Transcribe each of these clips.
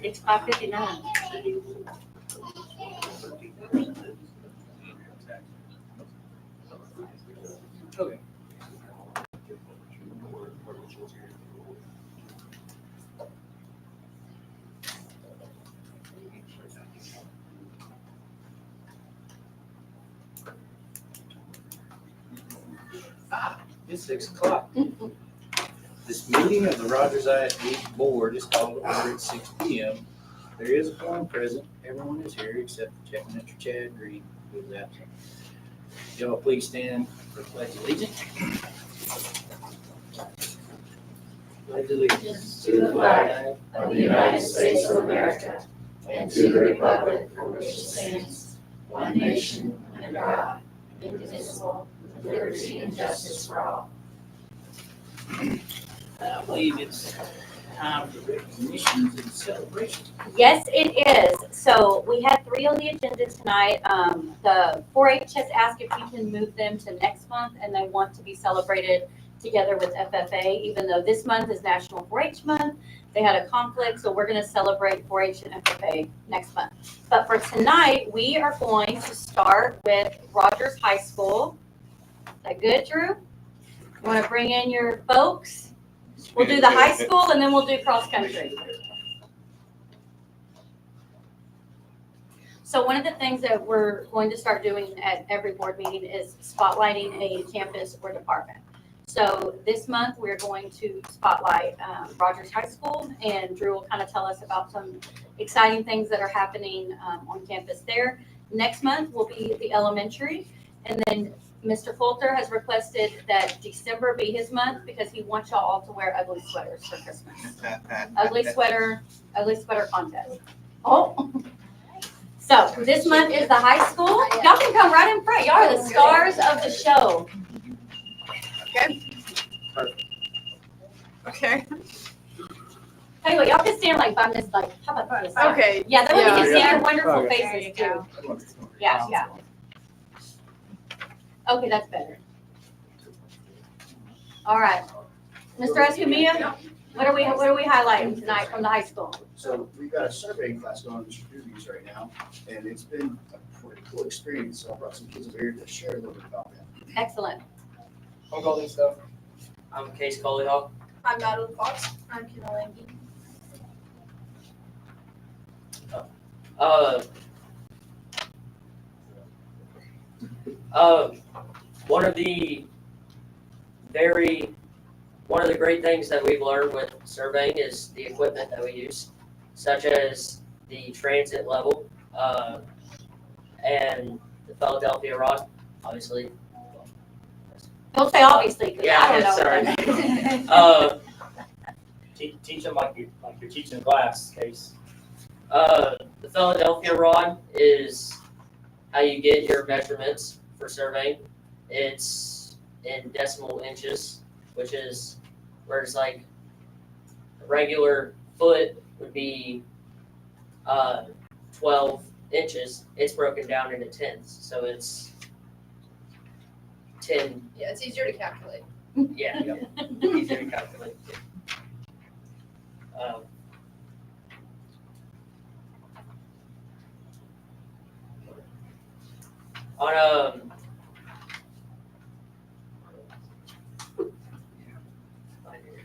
It's 5:59. Okay. It's 6:00. This meeting of the Rogers ISD Board is called to order at 6 p.m. There is a quorum present. Everyone is here except for Mr. Chad Green, who is absent. Y'all please stand for pledge of allegiance. Pledge allegiance to the flag of the United States of America and to the republic for which it stands, one nation, under God, indivisible, with liberty and justice for all. I believe it's time for recognitions and celebrations. Yes, it is. So we had 3 on the agenda tonight. The 4-H has asked if we can move them to next month, and they want to be celebrated together with FFA, even though this month is National 4-H Month. They had a conflict, so we're going to celebrate 4-H and FFA next month. But for tonight, we are going to start with Rogers High School. Is that good, Drew? You want to bring in your folks? We'll do the high school, and then we'll do cross country. So one of the things that we're going to start doing at every board meeting is spotlighting a campus or department. So this month, we're going to spotlight Rogers High School, and Drew will kind of tell us about some exciting things that are happening on campus there. Next month will be the elementary, and then Mr. Coulter has requested that December be his month because he wants y'all all to wear ugly sweaters for Christmas. Ugly sweater contest. Oh. So this month is the high school. Y'all can come right in front. Y'all are the stars of the show. Okay. Hey, what, y'all can stand like by this, like, how about this? Okay. Yeah, that way we can see Yeah. your wonderful Okay. faces too. Yeah. Okay, that's better. All right. Mr. Escamilla, what are we highlighting tonight from the high school? So we've got a surveying class going on in Mr. right now, and it's been a pretty cool experience. So I brought some kids over here to share a little bit about that. Excellent. I'm calling stuff. I'm Case Colleyhawk. I'm Madeline Fox. I'm Kenna Lange. One of the great things that we've learned with surveying is the equipment that we use, such as the transit level, and the Philadelphia rod, obviously. Don't say obviously, because I don't know. Sorry. Teach them like you're teaching a class, Case. The Philadelphia rod is how you get your measurements for surveying. It's in decimal inches, which is where it's like a regular foot would be 12 inches. It's broken down into tenths, so it's 10. Yeah, it's easier to calculate. Yeah, easier to calculate.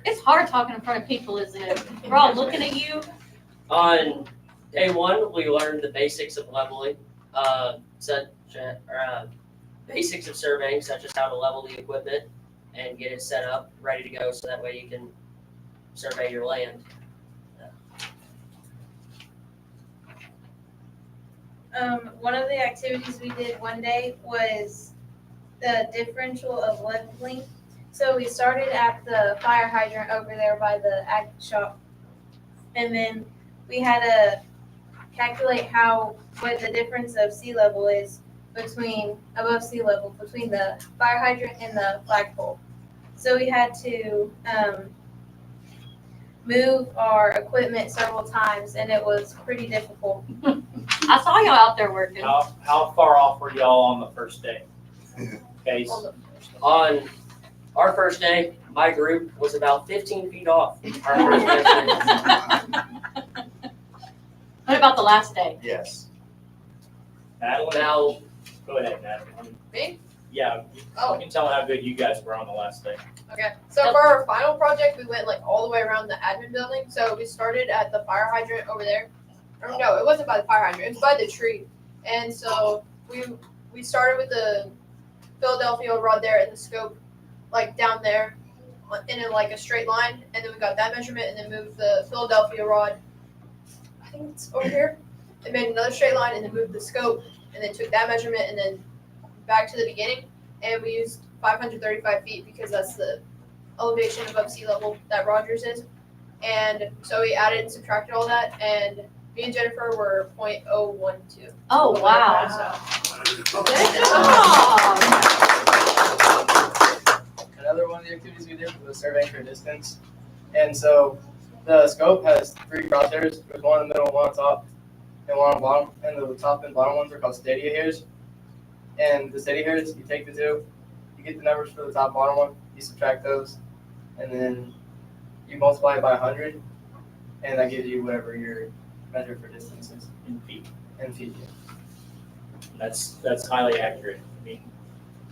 It's hard talking in front of people, isn't it? We're all looking at you. On day 1, we learned the basics of leveling, basics of surveying, such as how to level the equipment and get it set up, ready to go, so that way you can survey your land. One of the activities we did one day was the differential of leveling. So we started at the fire hydrant over there by the ag shop, and then we had to calculate what the difference of sea level is above sea level between the fire hydrant and the flagpole. So we had to move our equipment several times, and it was pretty difficult. I saw y'all out there working. How far off were y'all on the first day? Case. On our first day, my group was about 15 feet off our first measurement. What about the last day? Yes. Madeline, Now, go ahead, Madeline. Me? Yeah, Oh. you can tell how good you guys were on the last day. Okay, so for our final project, we went like all the way around the admin building. So we started at the fire hydrant over there. Or no, it wasn't by the fire hydrant, it was by the tree. And so we started with the Philadelphia rod there and the scope like down there in like a straight line. And then we got that measurement and then moved the Philadelphia rod, I think it's over here, and made another straight line and then moved the scope and then took that measurement and then back to the beginning. And we used 535 feet because that's the elevation above sea level that Rogers is. And so we added and subtracted all that, and me and Jennifer were 0.012. Oh, wow. So, Good job. Another one of the activities we did was surveying for distance. And so the scope has 3 crosshairs, there's one in the middle, one on top, and one on bottom. And the top and bottom ones are called stadia hairs. And the stadia hairs, you take the 2, you get the numbers for the top and bottom one, you subtract those, and then you multiply it by 100, and that gives you whatever your measure for distance is In feet. in feet. That's highly accurate. I mean,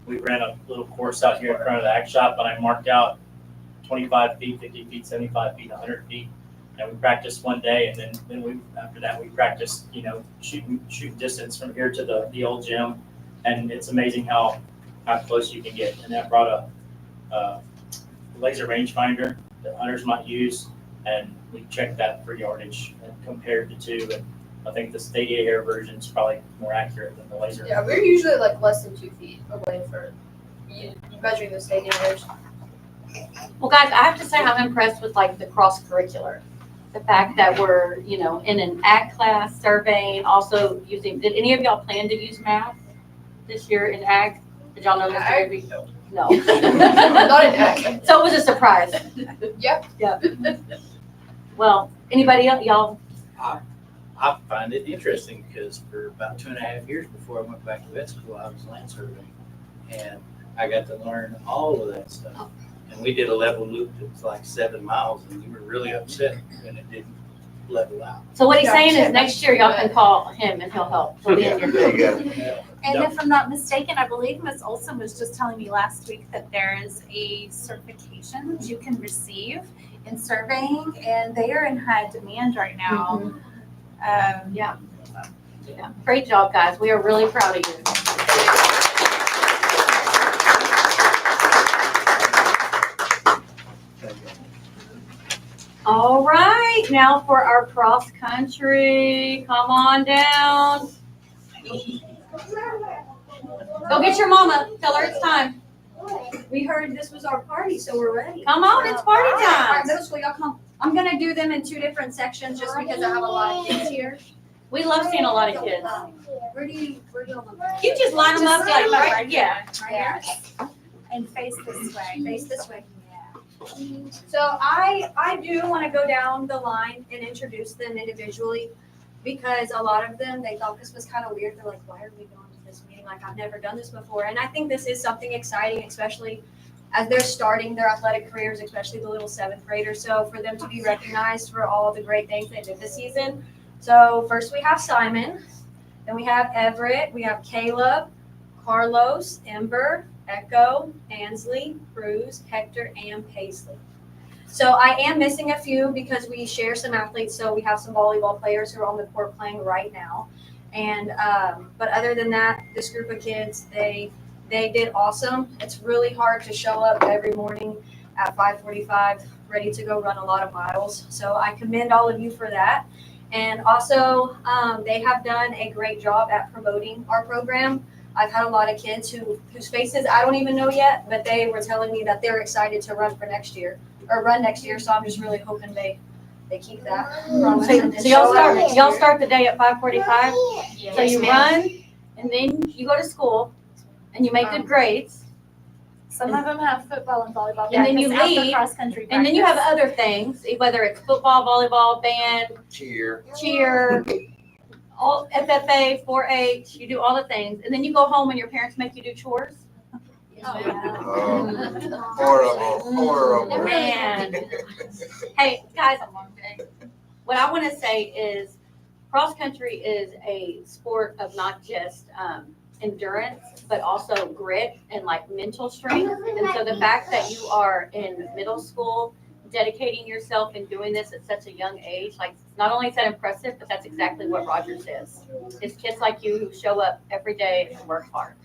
we ran a little course out here in front of the ag shop, and I marked out 25 feet, 50 feet, 75 feet, 100 feet. And we practiced one day, and then we after that we practiced, shooting distance from here to the old gym. And it's amazing how close you can get. And that brought a laser rangefinder that hunters might use, and we checked that for yardage and compared the two. And I think the Stadia Air version is probably more accurate than the laser. yeah, we're usually like less than 2 feet away for measuring the stadium hairs. Well, guys, I have to say I'm impressed with like the cross curricular. The fact that we're, in an ag class surveying, also using, did any of y'all plan to use math this year in ag? Did y'all know this? Ag? No. Not an ag. So it was a surprise. Yep. Yep. Well, anybody else, y'all? I find it interesting because for about 2.5 years before I went back to vet school, I was land surveying. And I got to learn all of that stuff. And we did a level loop that was like 7 miles, and we were really upset when it didn't level out. So what he's Yeah, saying is check. next year y'all can call him and he'll help. He'll be in your There group. you go. And if I'm not mistaken, I believe Ms. Olson was just telling me last week that there is a certification that you can receive in surveying, and they are in high demand right now. Yeah. Great job, guys. We are really proud of you. All right, now for our cross country. Come on down. Go get your mama. Tell her it's time. We heard this was our party, so we're ready. Come on, it's party All right, time. middle school, y'all come. I'm gonna do them in 2 different sections just because I have a lot of kids here. We love seeing a lot of kids. Where do you want them? You just line them up like, right, yeah. Right here? And face this way. Face this way. So I do want to go down the line and introduce them individually because a lot of them, they thought this was kind of weird. They're like, why are we going to this meeting? Like, I've never done this before. And I think this is something exciting, especially as they're starting their athletic careers, especially the little 7th graders. So for them to be recognized for all the great things they did this season. So first we have Simon, then we have Everett, we have Caleb, Carlos, Ember, Echo, Ansley, Cruz, Hector, and Paisley. So I am missing a few because we share some athletes. So we have some volleyball players who are on the court playing right now. And but other than that, this group of kids, they did awesome. It's really hard to show up every morning at 5:45, ready to go run a lot of miles. So I commend all of you for that. And also, they have done a great job at promoting our program. I've had a lot of kids whose faces I don't even know yet, but they were telling me that they're excited to run next year. So I'm just really hoping they keep that promise. and So y'all show up next y'all year. start the day at 5:45. So you ma'am. run, and then you go to school, and you make good grades, Some of them have football and volleyball And then you practice after leave, cross-country practice. and then you have other things, whether it's football, volleyball, band, Cheer. cheer, all FFA, 4-H. You do all the things, and then you go home and your parents make you do chores. Horrible. Man. Hey, guys, what I want to say is cross country is a sport of not just endurance, but also grit and like mental strength. And so the fact that you are in middle school, dedicating yourself and doing this at such a young age, like not only is that impressive, but that's exactly what Rogers is. It's kids like you who show up every day and work hard.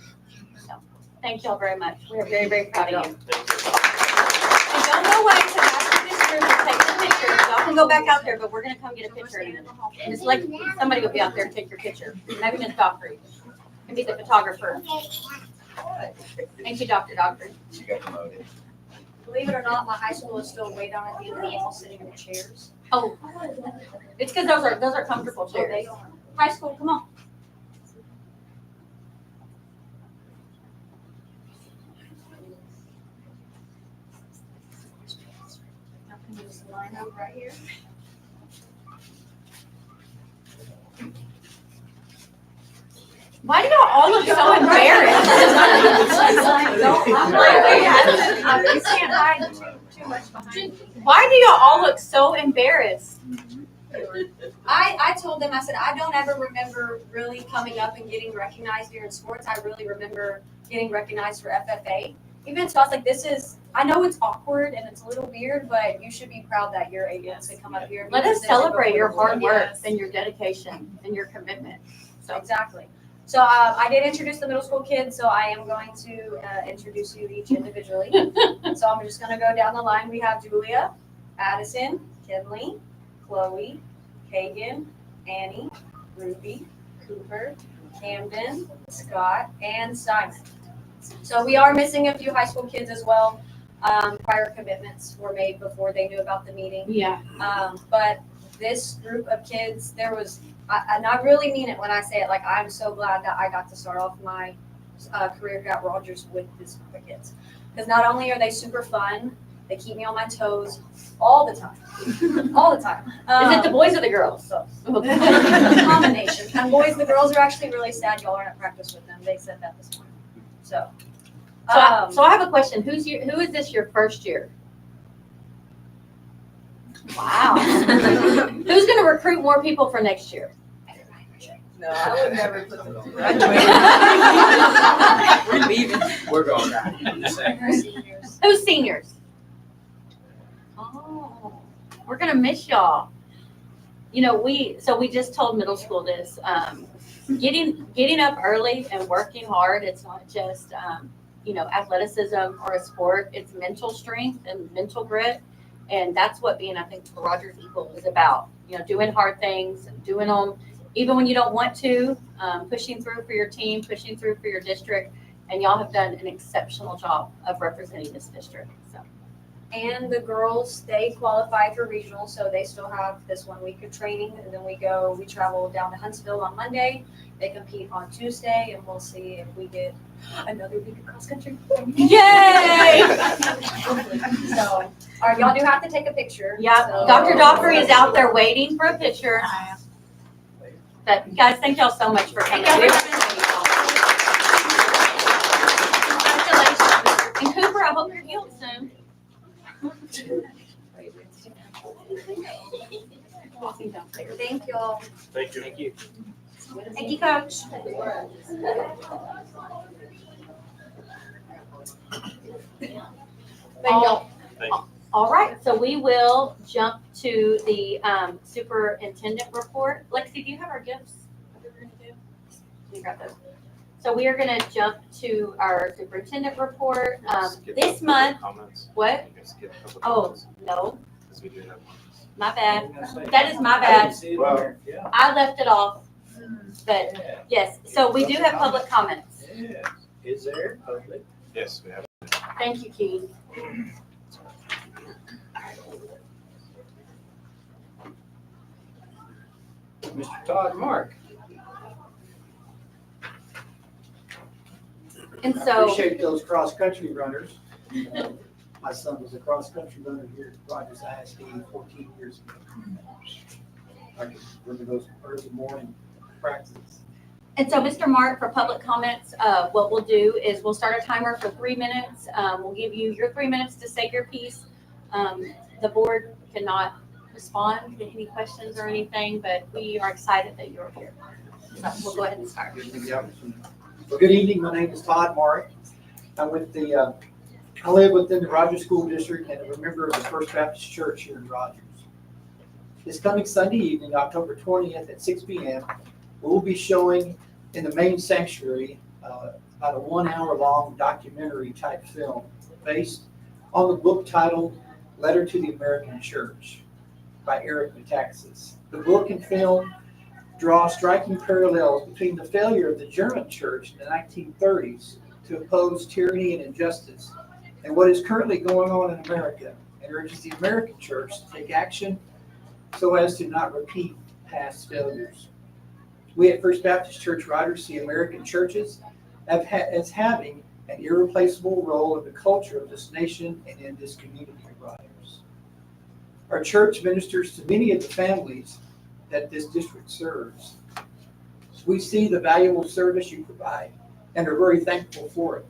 So thank y'all very much. We are very, very proud of you. And don't go away to after this room and take the picture. Y'all can go back out there, but we're gonna come get a picture. And just like somebody will be out there and take your picture. Maybe Miss Dockery can be the photographer. Thank you, Dr. Dockery. She got promoted. Believe it or not, my high school is still way down at the end of the wall sitting in the chairs. Oh, it's because those are comfortable So chairs. they are. High school, come on. I can just line up right here. Why do y'all all look so embarrassed? You can't hide too much behind me. Why do y'all all look so embarrassed? I told them, I said, I don't ever remember really coming up and getting recognized here in sports. I really remember getting recognized for FFA. Even so, I was like, I know it's awkward and it's a little weird, but you should be proud that you're able to come up here. and Let be us presented celebrate your before the hard board. work and your dedication and your commitment. So exactly. So I did introduce the middle school kids, so I am going to introduce you each individually. So I'm just going to go down the line. We have Julia, Addison, Kinley, Chloe, Kagan, Annie, Ruby, Cooper, Camden, Scott, and Simon. So we are missing a few high school kids as well. Prior commitments were made before they knew about the meeting. Yeah. But this group of kids, and I really mean it when I say it, like, I'm so glad that I got to start off my career here at Rogers with this group of kids. Because not only are they super fun, they keep me on my toes all the time. All the time. Is it the boys or the girls? So, combination. And boys, the girls are actually really sad y'all aren't at practice with them. They said that this morning. So, So I have a question. Who is this your first year? Wow. Who's gonna recruit more people for next year? No, I would never put them to We're leaving. We're going back. seniors. Who's seniors? Oh, we're gonna miss y'all. You know, we just told middle school this. Getting up early and working hard, it's not just athleticism or a sport. It's mental strength and mental grit. And that's what being, I think, the Rogers Eagle is about. You know, doing hard things, doing them even when you don't want to, pushing through for your team, pushing through for your district. And y'all have done an exceptional job of representing this district. So. And the girls, they qualify for regional, so they still have this 1 week of training, and then we travel down to Huntsville on Monday. They compete on Tuesday, and we'll see if we get another week of cross country. Yay! So, all right, y'all do have to take a picture. Yeah, so- Dr. Dockery is out there waiting for a picture. But guys, thank y'all so much for coming. We appreciate y'all. Congratulations. And Cooper, I hope you're healed soon. Thank y'all. Thank you. Thank you. Thank you, Coach. All right, so we will jump to the superintendent report. Lexi, do you have our gifts? What we're gonna do? You got those. So we are gonna jump to our superintendent report. This month, what? Oh, no, my bad. That is my bad. Well, yeah. I left it off, but yes, so we do have public comments. Yeah. Is there public? Yes, we have. Thank you, Keith. Mr. Todd Mark. And so, Appreciate those cross-country runners. My son was a cross-country runner here at Rogers ISD 14 years ago. I can remember those early morning practices. And so, Mr. Mark, for public comments, what we'll do is we'll start a timer for 3 minutes. We'll give you your 3 minutes to say your piece. The board cannot respond to any questions or anything, but we are excited that you're here. So we'll go ahead and start. Well, good evening. My name is Todd Mark. I'm with the, I live within the Rogers School District and I'm a member of the First Baptist Church here in Rogers. This coming Sunday evening, October 20th at 6 p.m., we'll be showing in the main sanctuary about a 1 hour long documentary type film based on the book titled Letter to the American Church by Eric Metaxas. The book and film draw striking parallels between the failure of the German church in the 1930s to oppose tyranny and injustice and what is currently going on in America, and urges the American church to take action so as to not repeat past failures. We at First Baptist Church Rogers see American churches as having an irreplaceable role in the culture of this nation and in this community of Rogers. Our church ministers to many of the families that this district serves. We see the valuable service you provide and are very thankful for it.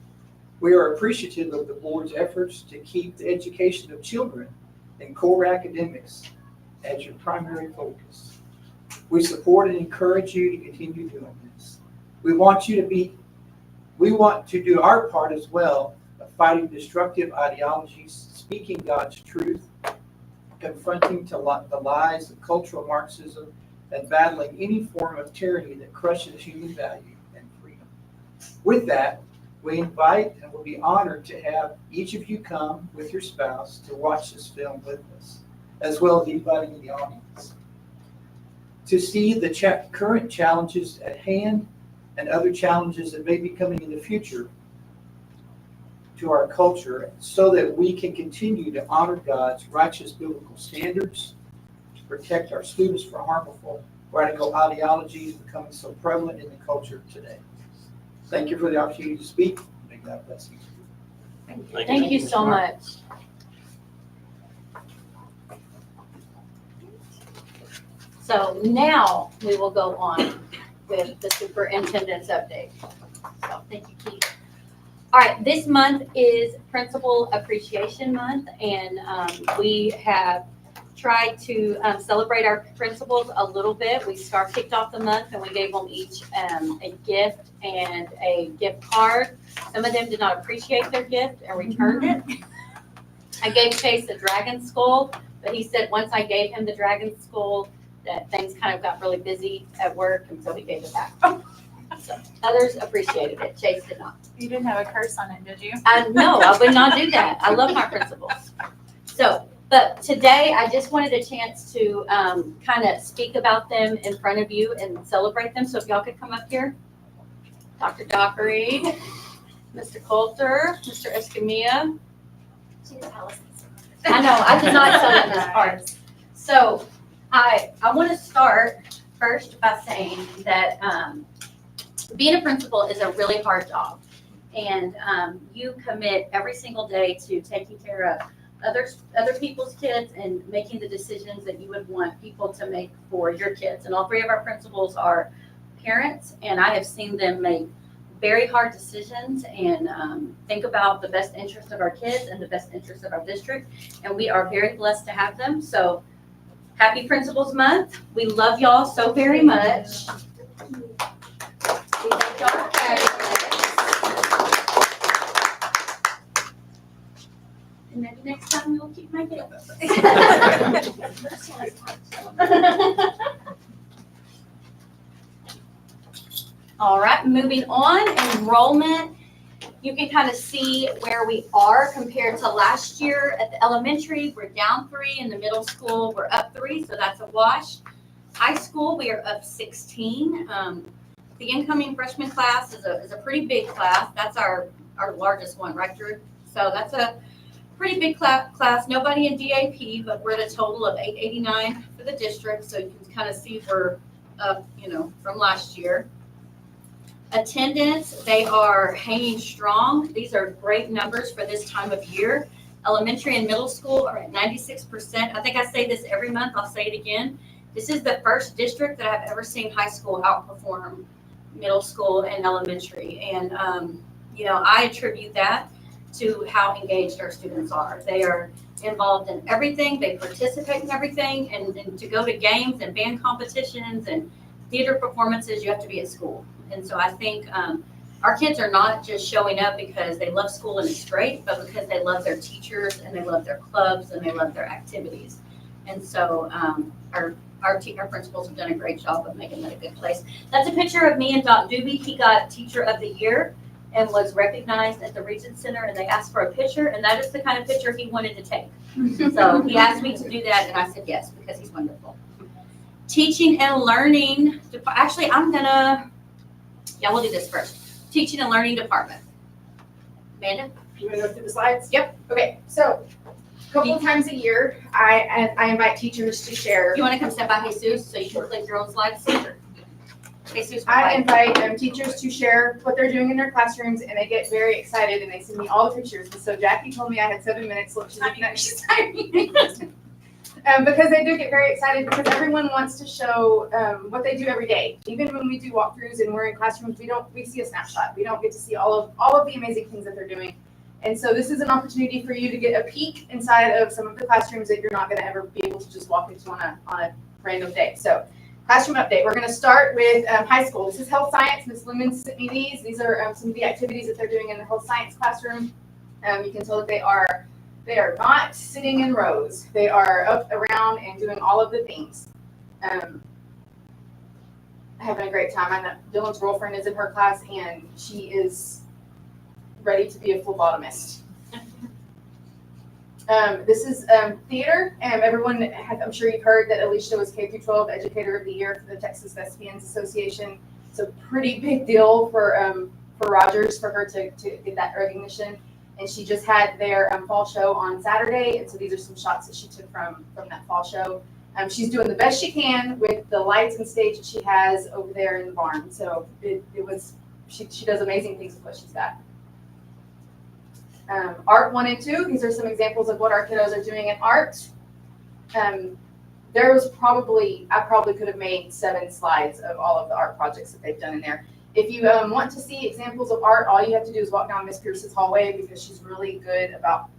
We are appreciative of the board's efforts to keep the education of children and core academics as your primary focus. We support and encourage you to continue doing this. We want to do our part as well of fighting destructive ideologies, speaking God's truth, confronting the lies of cultural Marxism, and battling any form of tyranny that crushes human value and freedom. With that, we invite and will be honored to have each of you come with your spouse to watch this film with us, as well as anybody in the audience, to see the current challenges at hand and other challenges that may be coming in the future to our culture, so that we can continue to honor God's righteous biblical standards, to protect our students from harmful radical ideologies becoming so prevalent in the culture today. Thank you for the opportunity to speak. May God bless you. Thank you so much. So now we will go on with the superintendent's update. So thank you, Keith. All right, this month is Principal Appreciation Month, and we have tried to celebrate our principals a little bit. We kicked off the month and we gave them each a gift and a gift card. Some of them did not appreciate their gift and returned it. I gave Chase a dragon skull, but he said once I gave him the dragon skull that things kind of got really busy at work, and so he gave it back. So others appreciated it. Chase did not. You didn't have a curse on it, did you? No, I would not do that. I love my principals. So, but today I just wanted a chance to kind of speak about them in front of you and celebrate them. So if y'all could come up here. Dr. Dockery, Mr. Coulter, Mr. Escamilla. I know, I did not sell them this part. So I want to start first by saying that being a principal is a really hard job. And you commit every single day to taking care of other people's kids and making the decisions that you would want people to make for your kids. And all three of our principals are parents, and I have seen them make very hard decisions and think about the best interest of our kids and the best interest of our district. And we are very blessed to have them. So happy Principals Month. We love y'all so very much. We thank y'all for having us. And maybe next time we'll keep making it. All right, moving on, enrollment. You can kind of see where we are compared to last year. At the elementary, we're down 3. In the middle school, we're up 3, so that's a wash. High school, we are up 16. The incoming freshman class is a pretty big class. That's our largest one, right, Drew? So that's a pretty big class. Nobody in DAP, but we're at a total of 889 for the district. So you can kind of see we're up, from last year. Attendance, they are hanging strong. These are great numbers for this time of year. Elementary and middle school are at 96%. I think I say this every month. I'll say it again. This is the first district that I've ever seen high school outperform middle school and elementary. And, you know, I attribute that to how engaged our students are. They are involved in everything, they participate in everything, and to go to games and band competitions and theater performances, you have to be at school. And so I think our kids are not just showing up because they love school and it's great, but because they love their teachers and they love their clubs and they love their activities. And so our principals have done a great job of making that a good place. That's a picture of me and Doc Doobie. He got Teacher of the Year and was recognized at the Regent Center, and they asked for a picture, and that is the kind of picture he wanted to take. So he asked me to do that, and I said yes, because he's wonderful. Teaching and learning, actually, we'll do this first. Teaching and learning department. Amanda? You want to go through the slides? Yep. Okay, so a couple of times a year, I invite teachers to share. You want to come step by Jesus so you can click your own slides? Jesus, I invite teachers to share what they're doing in their classrooms, and they get very excited, and they send me all the pictures. And so Jackie told me I had 7 minutes, so she's looking at me. Because they do get very excited, because everyone wants to show what they do every day. Even when we do walkthroughs and we're in classrooms, we see a snapshot. We don't get to see all of the amazing things that they're doing. And so this is an opportunity for you to get a peek inside of some of the classrooms that you're not going to ever be able to just walk into on a random day. So classroom update. We're going to start with high school. This is health science. Ms. Lemon sent me these. These are some of the activities that they're doing in the health science classroom. You can tell that they are not sitting in rows. They are up, around, and doing all of the things. Having a great time. I know Dylan's girlfriend is in her class, and she is ready to be a phlebotomist. This is theater. Everyone, I'm sure you've heard that Alicia was K-12 Educator of the Year for the Texas Thespians Association. It's a pretty big deal for Rogers, for her to get that recognition. And she just had their fall show on Saturday, and so these are some shots that she took from that fall show. She's doing the best she can with the lights and stage that she has over there in the barn. So she does amazing things with what she's got. Art 1 and 2, these are some examples of what our kiddos are doing in art. I probably could have made 7 slides of all of the art projects that they've done in there. If you want to see examples of art, all you have to do is walk down Miss Pierce's hallway, because she's really good about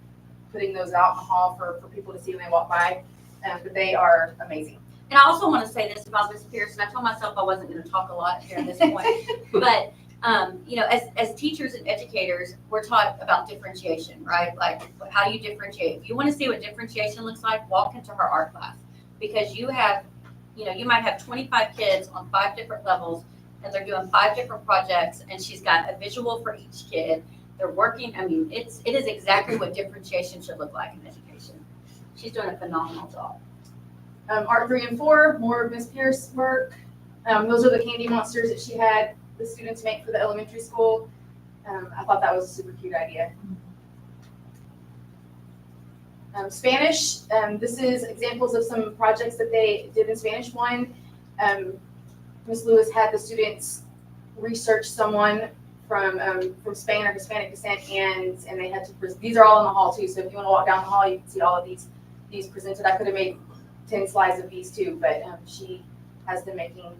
putting those out in the hall for people to see when they walk by. But they are amazing. And I also want to say this about Miss Pierce, and I told myself I wasn't going to talk a lot here at this point, but you know, as teachers and educators, we're taught about differentiation, right? Like, how do you differentiate? If you want to see what differentiation looks like, walk into her art class, because you might have 25 kids on 5 different levels, and they're doing 5 different projects, and she's got a visual for each kid. They're working. I mean, it is exactly what differentiation should look like in education. She's doing a phenomenal job. Art 3 and 4, more of Miss Pierce work. Those are the candy monsters that she had the students make for the elementary school. I thought that was a super cute idea. Spanish, this is examples of some projects that they did in Spanish 1. Ms. Lewis had the students research someone from Spain or Hispanic descent, and they had to, these are all in the hall too, so if you want to walk down the hall, you can see all of these presented. I could have made 10 slides of these too, but she has them making,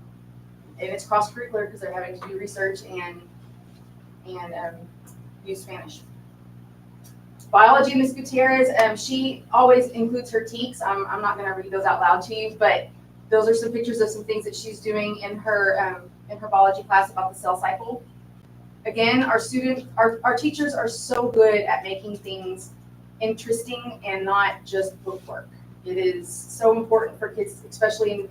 and it's cross-curricular because they're having to do research and use Spanish. Biology, Ms. Gutierrez, she always includes her teaks. I'm not going to read those out loud to you, but those are some pictures of some things that she's doing in her biology class about the cell cycle. Again, our teachers are so good at making things interesting and not just book work. It is so important for kids, especially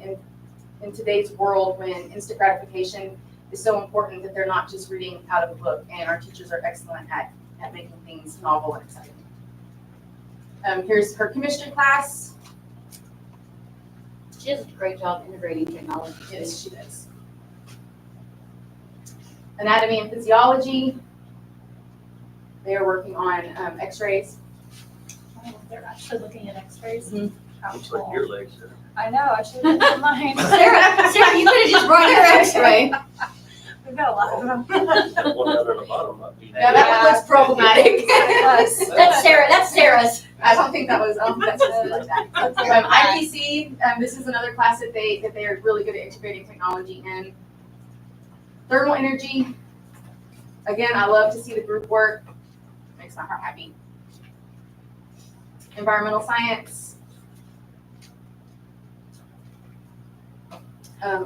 in today's world when instant gratification is so important, that they're not just reading out of a book, and our teachers are excellent at making things novel and exciting. Here's her chemistry class. She does a great job integrating technology. Yes, she does. Anatomy and physiology. They are working on x-rays. Oh, they're actually looking at x-rays. Mhm. How Looks like cool. your legs are. I know, I should have looked at mine. Sarah, you could have just brought your x-ray. We've got a lot of them. That one out on the bottom might be. Now that one looks problematic. That's Sarah's. I don't think that's supposed to be like that. IPC, this is another class that they are really good at integrating technology in. Thermal energy. Again, I love to see the group work. Makes my heart happy. Environmental science.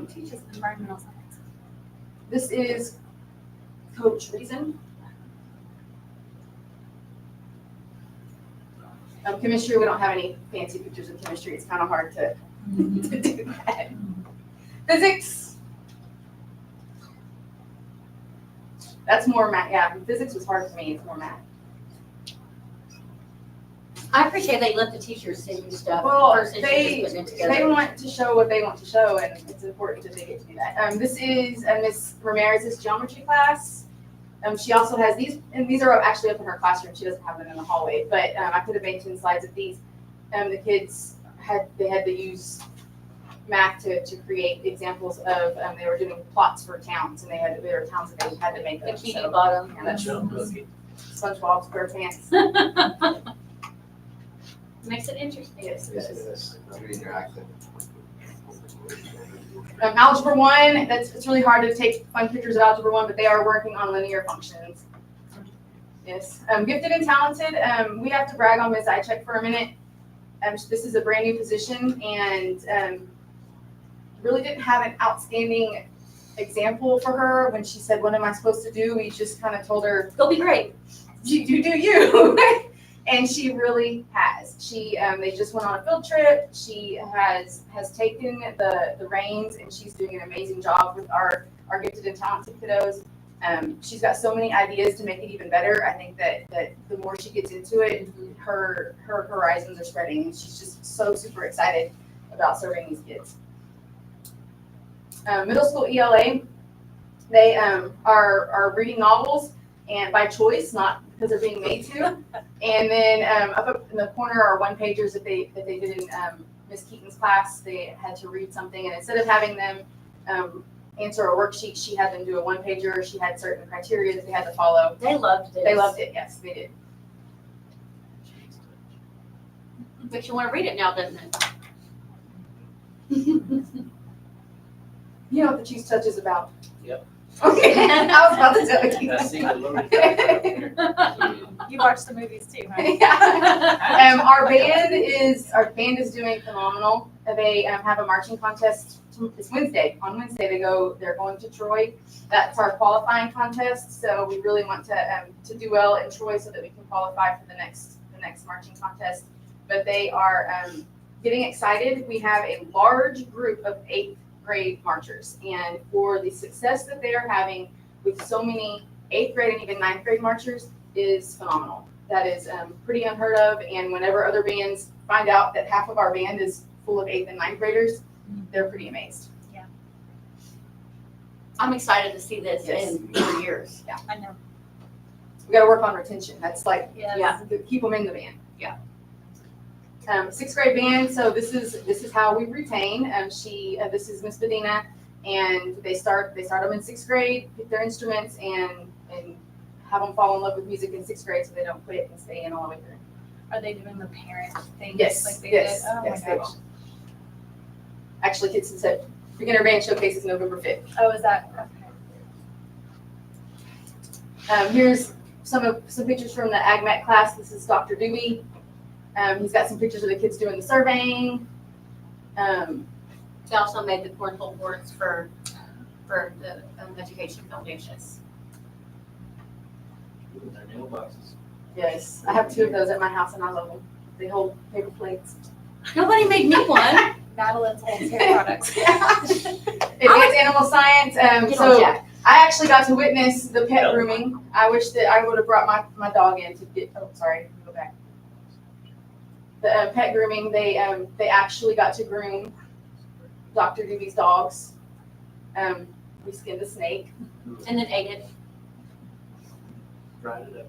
Teaches environmental science. This is Coach Reason. Chemistry, we don't have any fancy pictures of chemistry. It's kind of hard to do that. Physics. That's more math. Yeah, physics was hard for me. It's more math. I appreciate they let the teachers send you stuff Well, versus you just putting it together. they want to show what they want to show, and it's important that they get to do that. This is Miss Ramirez's geometry class. She also has these, and these are actually up in her classroom. She doesn't have them in the hallway, but I could have made 10 slides of these. The kids had to use math to create examples of, they were doing plots for towns, and there were towns that they had to make them. Bikini Bottom. Yeah, that's SpongeBob SquarePants. Makes it interesting. Yes, it is. Very interactive. Algebra 1, it's really hard to take fun pictures of Algebra 1, but they are working on linear functions. Yes. Gifted and talented, we have to brag on Ms. Ichek for a minute. This is a brand new position, and really didn't have an outstanding example for her when she said, what am I supposed to do? We just kind of told her, Go be great. you do you. And she really has. They just went on a field trip. She has taken the reins, and she's doing an amazing job with our gifted and talented kiddos. She's got so many ideas to make it even better. I think that the more she gets into it, her horizons are spreading, and she's just so super excited about serving these kids. Middle school ELA, they are reading novels, and by choice, not because they're being made to. And then up in the corner are one-pagers that they did in Miss Keaton's class. They had to read something, and instead of having them answer a worksheet, she had them do a one-pager. She had certain criteria that they had to follow. They loved this. They loved it, yes, they did. Makes you want to read it now, doesn't it? You know what the cheese touch is about? Yep. Okay, I was about to tell you. I see the little. You watch the movies too, huh? Yeah. Our band is doing phenomenal. They have a marching contest. It's Wednesday. On Wednesday, they're going to Troy. That's our qualifying contest. So we really want to do well in Troy so that we can qualify for the next marching contest. But they are getting excited. We have a large group of 8th grade marchers, and for the success that they are having with so many 8th grade and even 9th grade marchers is phenomenal. That is pretty unheard of, and whenever other bands find out that half of our band is full of 8th and 9th graders, they're pretty amazed. Yeah. I'm excited to see this Yes. in 4 years. Yeah. I know. We got to work on retention. That's like, Yes. keep them in the band. Yeah. 6th grade band. So this is how we retain. This is Miss Bedina, and they start them in 6th grade, pick their instruments, and have them fall in love with music in 6th grade, so they don't quit and stay in all the way through. Are they doing the parent thing? Yes. Like they Yes. did? Oh Yes. my They gosh. will. Actually, Kitson said beginner band showcase is November 5th. Oh, is that okay? Here's some pictures from the AgMet class. This is Dr. Dewey. He's got some pictures of the kids doing the surveying. They also made the cornhole boards for the Education Foundation. Their mailboxes. Yes, I have 2 of those at my house, and I love them. They hold paper plates. Nobody made me one. Madeline's Holmes hair products. Advanced animal science. Get on So Jack. I actually got to witness the pet grooming. I wish that I would have brought my dog in to get. Oh, sorry, go back. The pet grooming. They actually got to groom Dr. Dewey's dogs. We skinned a snake. And then ate it. Fried it up.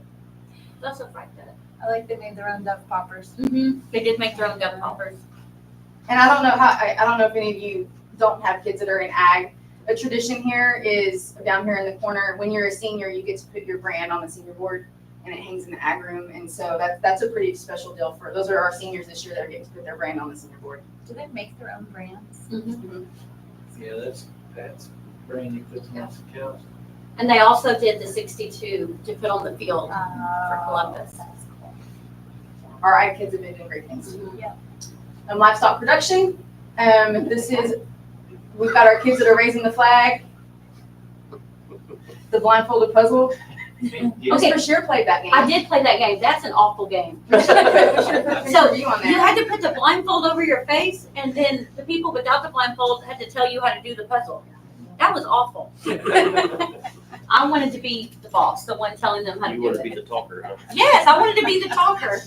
They also fried that. I like they made their own Dove poppers. They did make their own Dove poppers. And I don't know if any of you don't have kids that are in ag. A tradition here is down here in the corner. When you're a senior, you get to put your brand on the senior board, and it hangs in the ag room. And so that's a pretty special deal for those are our seniors this year that are getting to put their brand on the senior board. Do they make their own brands? Yeah, that's Brandy puts them on the couch. And they also did the 62 to put on the field for Columbus. Our ag kids have been doing great things. Yeah. Livestock production. We've got our kids that are raising the flag. The blindfolded puzzle. Okay. Mr. Shear played that game. I did play that game. That's an awful game. We should have put a So, review on You that. had to put the blindfold over your face, and then the people without the blindfold had to tell you how to do the puzzle. That was awful. I wanted to be the boss, the one telling them how to You do want to be it. the talker, huh? Yes, I wanted to be the talker.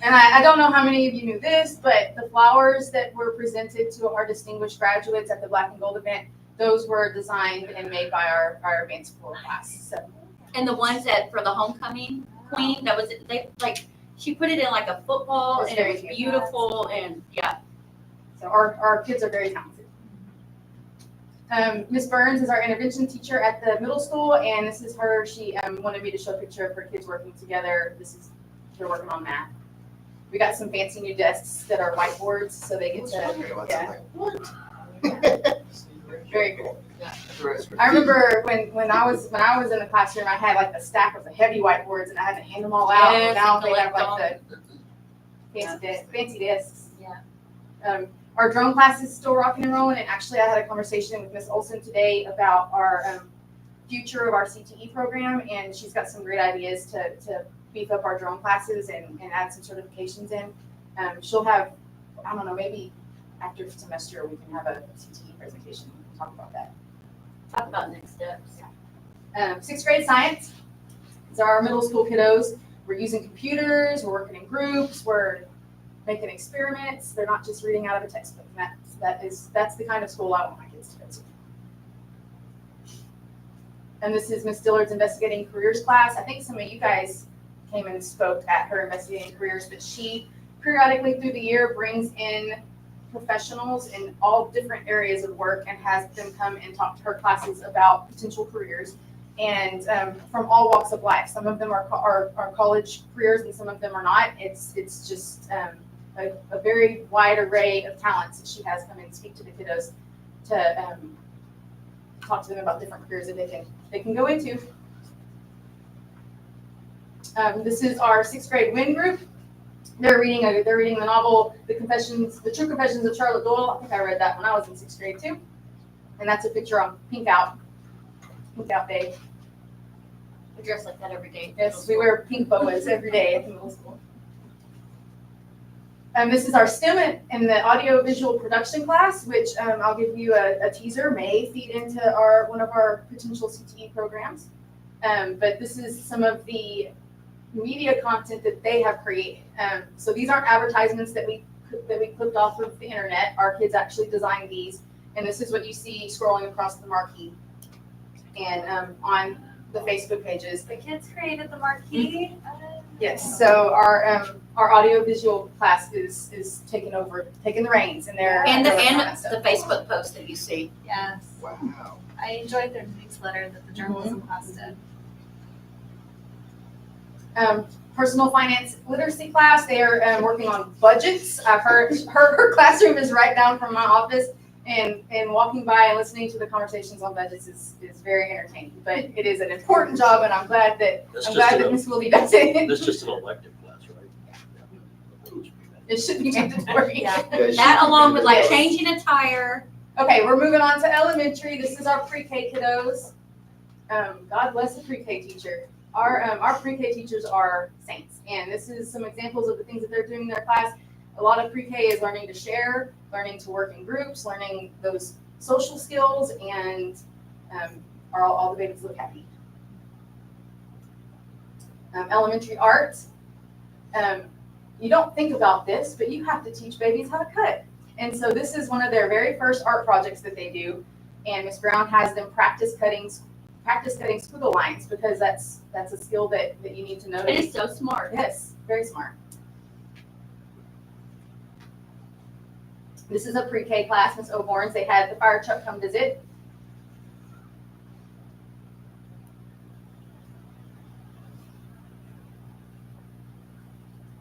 And I don't know how many of you knew this, but the flowers that were presented to our distinguished graduates at the Black and Gold event, those were designed and made by our advanced school class. So And the ones that for the homecoming queen, that was she put it in like a football, It's and it very was cute. beautiful, and yeah. So our kids are very talented. Miss Burns is our intervention teacher at the middle school, and this is her. She wanted me to show a picture of her kids working together. They're working on math. We got some fancy new desks that are whiteboards, so they get to, very cool. I remember when I was in the classroom, I had like a stack of the heavy whiteboards, and I had to hand them all out. Yes, And now and they have collect like the fancy desks. Yeah. Our drone class is still rocking and rolling, and actually I had a conversation with Miss Olson today about our future of our CTE program, and she's got some great ideas to beef up our drone classes and add some certifications in. She'll have, I don't know, maybe after semester we can have a CTE presentation and talk about that. Talk about next steps. Sixth grade science is our middle school kiddos. We're using computers, we're working in groups, we're making experiments. They're not just reading out of a textbook. That's the kind of school I want my kids to go to. And this is Miss Dillard's investigating careers class. I think some of you guys came and spoke at her investigating careers, but she periodically through the year brings in professionals in all different areas of work and has them come and talk to her classes about potential careers, and from all walks of life. Some of them are college careers and some of them are not. It's just a very wide array of talents that she has come and speak to the kiddos to talk to them about different careers that they can go into. This is our sixth grade WIN group. They're reading the novel The True Confessions of Charlotte Doyle. I think I read that when I was in sixth grade too. And that's a picture on Pink Out Day. We dress like that every day. Yes, we wear pink boas every day at the middle school. This is our STEM and the audio visual production class, which I'll give you a teaser, may feed into one of our potential CTE programs. But this is some of the media content that they have created. So these aren't advertisements that we clipped off of the internet. Our kids actually designed these, and this is what you see scrolling across the marquee and on the Facebook pages. The kids created the marquee. Yes, so our audiovisual class is taking the reins, and they're And they're working on that the Facebook post that you see. Yes. Wow. I enjoyed their newsletter that the journalism class did. Personal finance literacy class, they are working on budgets. I've heard her classroom is right down from my office, and walking by and listening to the conversations on budgets is very entertaining. But it is an important job, and I'm glad that Miss Willie does it. That's just an elective class, right? It should be mandatory. Yeah. That along with like Yes. changing a tire. Okay, we're moving on to elementary. This is our pre-K kiddos. God bless the pre-K teacher. Our pre-K teachers are saints, and this is some examples of the things that they're doing in their class. A lot of pre-K is learning to share, learning to work in groups, learning those social skills, and all the babies look happy. Elementary art. You don't think about this, but you have to teach babies how to cut. And so this is one of their very first art projects that they do, and Ms. Brown has them practice cutting squiggle lines, because that's a skill that you need to know. It is so smart. Yes, very smart. This is a pre-K class, Ms. O'Born's. They had the fire truck come visit.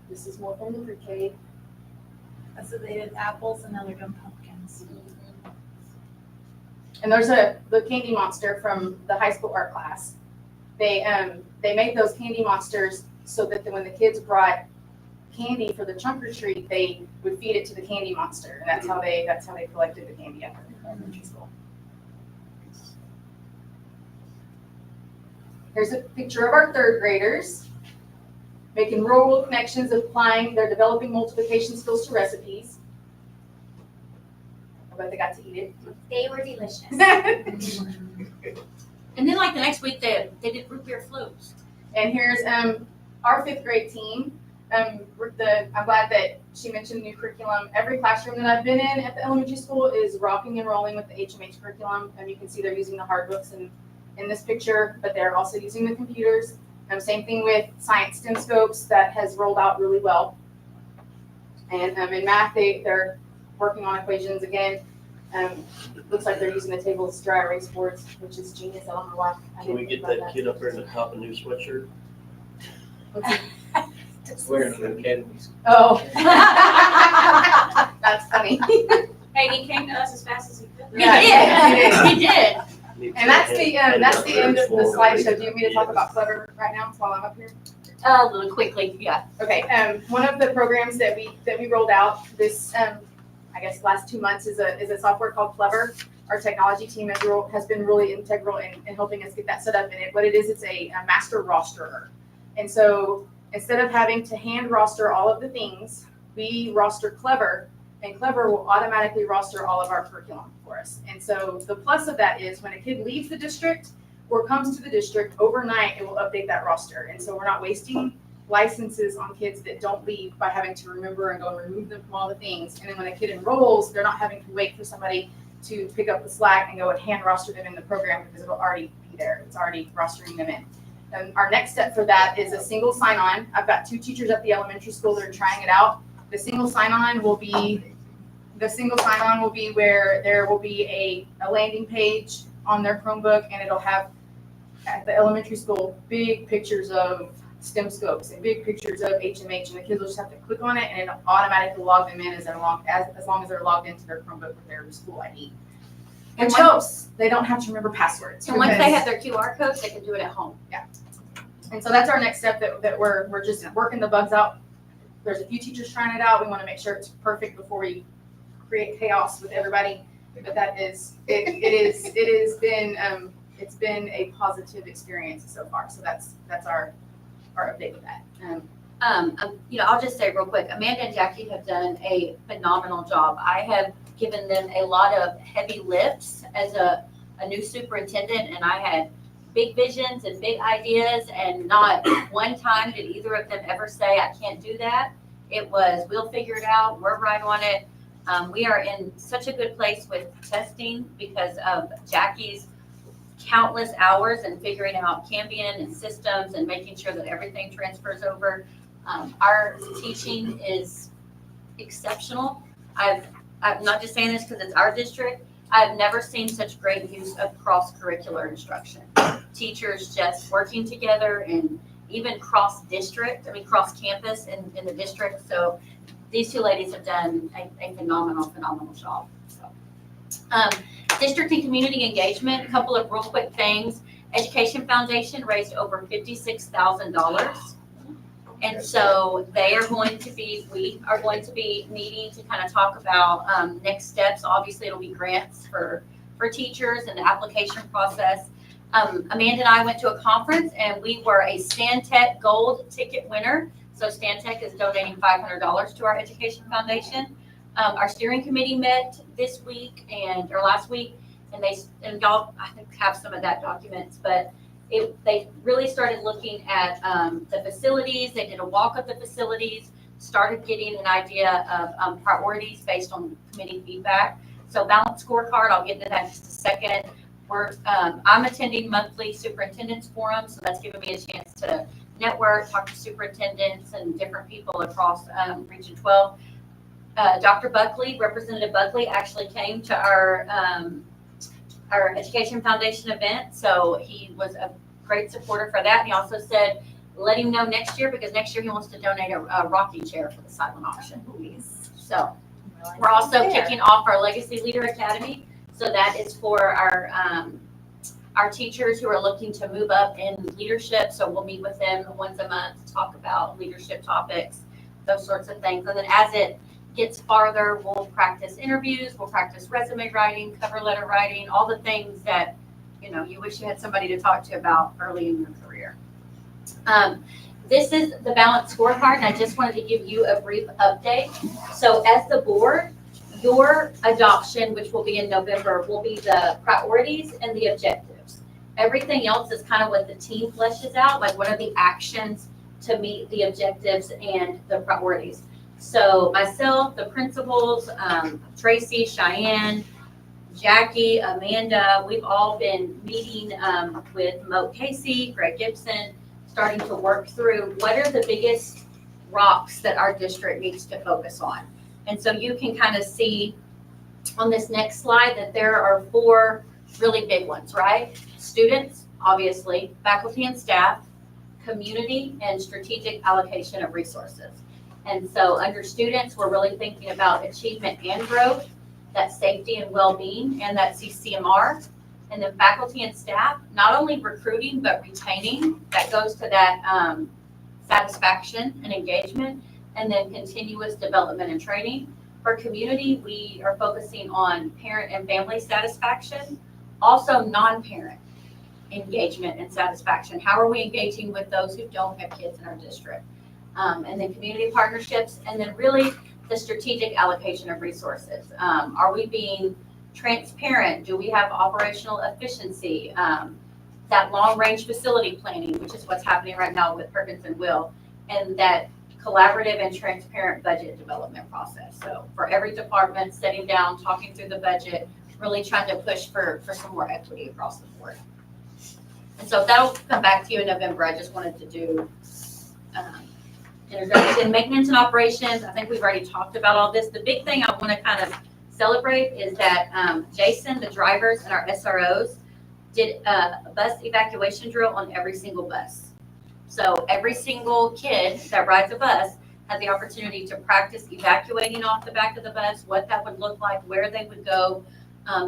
This is more from the pre-K. So they did apples and now they're doing pumpkins. And there's the Candy Monster from the high school art class. They made those Candy Monsters so that when the kids brought candy for the trunk or treat, they would feed it to the Candy Monster, and that's how they collected the candy at the elementary school. Here's a picture of our third graders making real-world connections, applying their developing multiplication skills to recipes. I bet they got to eat it. They were delicious. And then like the next week, they did root beer floats. And here's our fifth grade team. I'm glad that she mentioned new curriculum. Every classroom that I've been in at the elementary school is rocking and rolling with the HMH curriculum. And you can see they're using the hard books in this picture, but they're also using the computers. Same thing with science STEM scopes that has rolled out really well. And in math, they're working on equations again. Looks like they're using the tables dry erase boards, which is genius. I don't know why. Can we get that kid up there in the top of a new sweatshirt? Wearing an academy. Oh. That's funny. Hey, he came to us as fast as he could. Yeah, He did. And that's the end of the slideshow. Do you want me to talk about Clever right now while I'm up here? A little quickly, yeah. Okay. One of the programs that we rolled out this I guess last 2 months is a software called Clever. Our technology team has been really integral in helping us get that set up. And what it is, it's a master rosterer. And so instead of having to hand roster all of the things, we roster Clever, and Clever will automatically roster all of our curriculum for us. And so the plus of that is when a kid leaves the district or comes to the district overnight, it will update that roster. And so we're not wasting licenses on kids that don't leave by having to remember and go and remove them from all the things. And then when a kid enrolls, they're not having to wait for somebody to pick up the slack and go and hand roster them in the program because it'll already be there. It's already rostering them in. And our next step for that is a single sign-on. I've got 2 teachers at the elementary school that are trying it out. The single sign-on will be where there will be a landing page on their Chromebook, and it'll have at the elementary school big pictures of STEM scopes and big pictures of HMH, and the kids will just have to click on it and it'll automatically log them in as long as they're logged into their Chromebook with their school ID. Which helps. They don't have to remember passwords. And once they have their QR codes, they can do it at home. Yeah. And so that's our next step that we're just working the bugs out. There's a few teachers trying it out. We want to make sure it's perfect before we create chaos with everybody. But it's been a positive experience so far. So that's our update with that. I'll just say real quick, Amanda and Jackie have done a phenomenal job. I have given them a lot of heavy lifts as a new superintendent, and I had big visions and big ideas, and not one time did either of them ever say, I can't do that. It was, we'll figure it out, we're right on it. We are in such a good place with testing because of Jackie's countless hours and figuring out Cambian and systems and making sure that everything transfers over. Our teaching is exceptional. I'm not just saying this because it's our district. I've never seen such great use of cross-curricular instruction. Teachers just working together and even cross-district, cross-campus in the district. So these 2 ladies have done a phenomenal job. So, district and community engagement, a couple of real quick things. Education Foundation raised over $56,000. And so we are going to be meeting to kind of talk about next steps. Obviously, it'll be grants for teachers and the application process. Amanda and I went to a conference and we were a Stantec Gold ticket winner. So Stantec is donating $500 to our Education Foundation. Our steering committee met last week, and y'all I think have some of that documents, but they really started looking at the facilities. They did a walk of the facilities, started getting an idea of priorities based on committee feedback. So balanced scorecard, I'll get into that in just a second. I'm attending monthly superintendent's forum, so that's giving me a chance to network, talk to superintendents and different people across Region 12. Dr. Buckley, Representative Buckley, actually came to our Education Foundation event, so he was a great supporter for that. He also said, let him know next year, because next year he wants to donate a rocking chair for the silent auction. So we're also kicking off our Legacy Leader Academy. So that is for our teachers who are looking to move up in leadership. So we'll meet with them once a month to talk about leadership topics, those sorts of things. And then as it gets farther, we'll practice interviews, we'll practice resume writing, cover letter writing, all the things that, you know, you wish you had somebody to talk to about early in your career. This is the balanced scorecard, and I just wanted to give you a brief update. So as the board, your adoption, which will be in November, will be the priorities and the objectives. Everything else is kind of what the team fleshes out, like what are the actions to meet the objectives and the priorities. So myself, the principals, Tracy, Cheyenne, Jackie, Amanda, we've all been meeting with Mo Casey, Greg Gibson, starting to work through what are the biggest rocks that our district needs to focus on. And so you can kind of see on this next slide that there are 4 really big ones, right? Students, obviously, faculty and staff, community, and strategic allocation of resources. And so under students, we're really thinking about achievement and growth, that safety and well-being, and that CCMR. And then faculty and staff, not only recruiting, but retaining, that goes to that satisfaction and engagement, and then continuous development and training. For community, we are focusing on parent and family satisfaction, also non-parent engagement and satisfaction. How are we engaging with those who don't have kids in our district? And then community partnerships, and then really the strategic allocation of resources. Are we being transparent? Do we have operational efficiency? That long-range facility planning, which is what's happening right now with Perkins and Will, and that collaborative and transparent budget development process. So for every department, sitting down, talking through the budget, really trying to push for some more equity across the board. And so that'll come back to you in November. I just wanted to do introduction, maintenance and operations. I think we've already talked about all this. The big thing I want to kind of celebrate is that Jason, the drivers, and our SROs did a bus evacuation drill on every single bus. So every single kid that rides a bus had the opportunity to practice evacuating off the back of the bus, what that would look like, where they would go.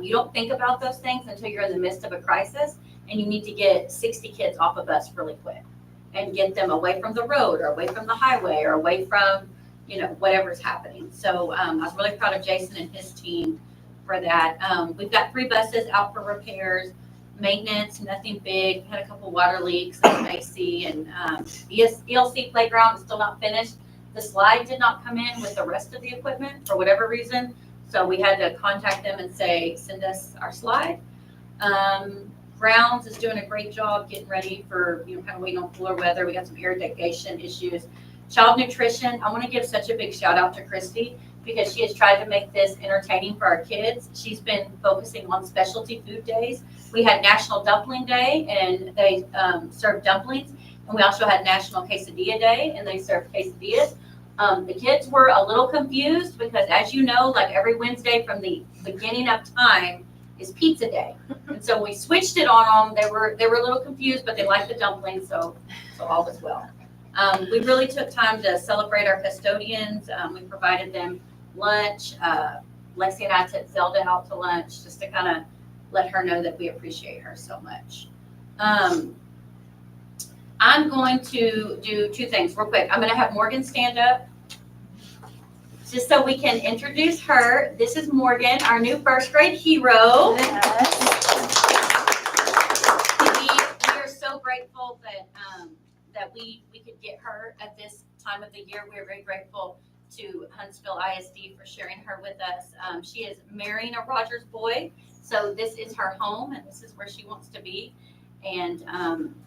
You don't think about those things until you're in the midst of a crisis, and you need to get 60 kids off a bus really quick and get them away from the road or away from the highway or away from, you know, whatever's happening. So I was really proud of Jason and his team for that. We've got 3 buses out for repairs, maintenance, nothing big. Had a couple water leaks and some AC, and ELC playground is still not finished. The slide did not come in with the rest of the equipment for whatever reason, so we had to contact them and say, send us our slide. Grounds is doing a great job getting ready for, you know, kind of waiting on cooler weather. We got some irrigation issues. Child nutrition, I want to give such a big shout out to Christy because she has tried to make this entertaining for our kids. She's been focusing on specialty food days. We had National Dumpling Day, and they served dumplings. And we also had National Quesadilla Day, and they served quesadillas. The kids were a little confused because, as you know, like every Wednesday from the beginning of time is pizza day. And so we switched it on them. They were a little confused, but they liked the dumplings, so all was well. We really took time to celebrate our custodians. We provided them lunch. Lexi and I took Zelda out to lunch just to kind of let her know that we appreciate her so much. I'm going to do 2 things real quick. I'm going to have Morgan stand up just so we can introduce her. This is Morgan, our new 1st grade hero. We are so grateful that we could get her at this time of the year. We're very grateful to Huntsville ISD for sharing her with us. She is marrying a Rogers boy, so this is her home and this is where she wants to be. And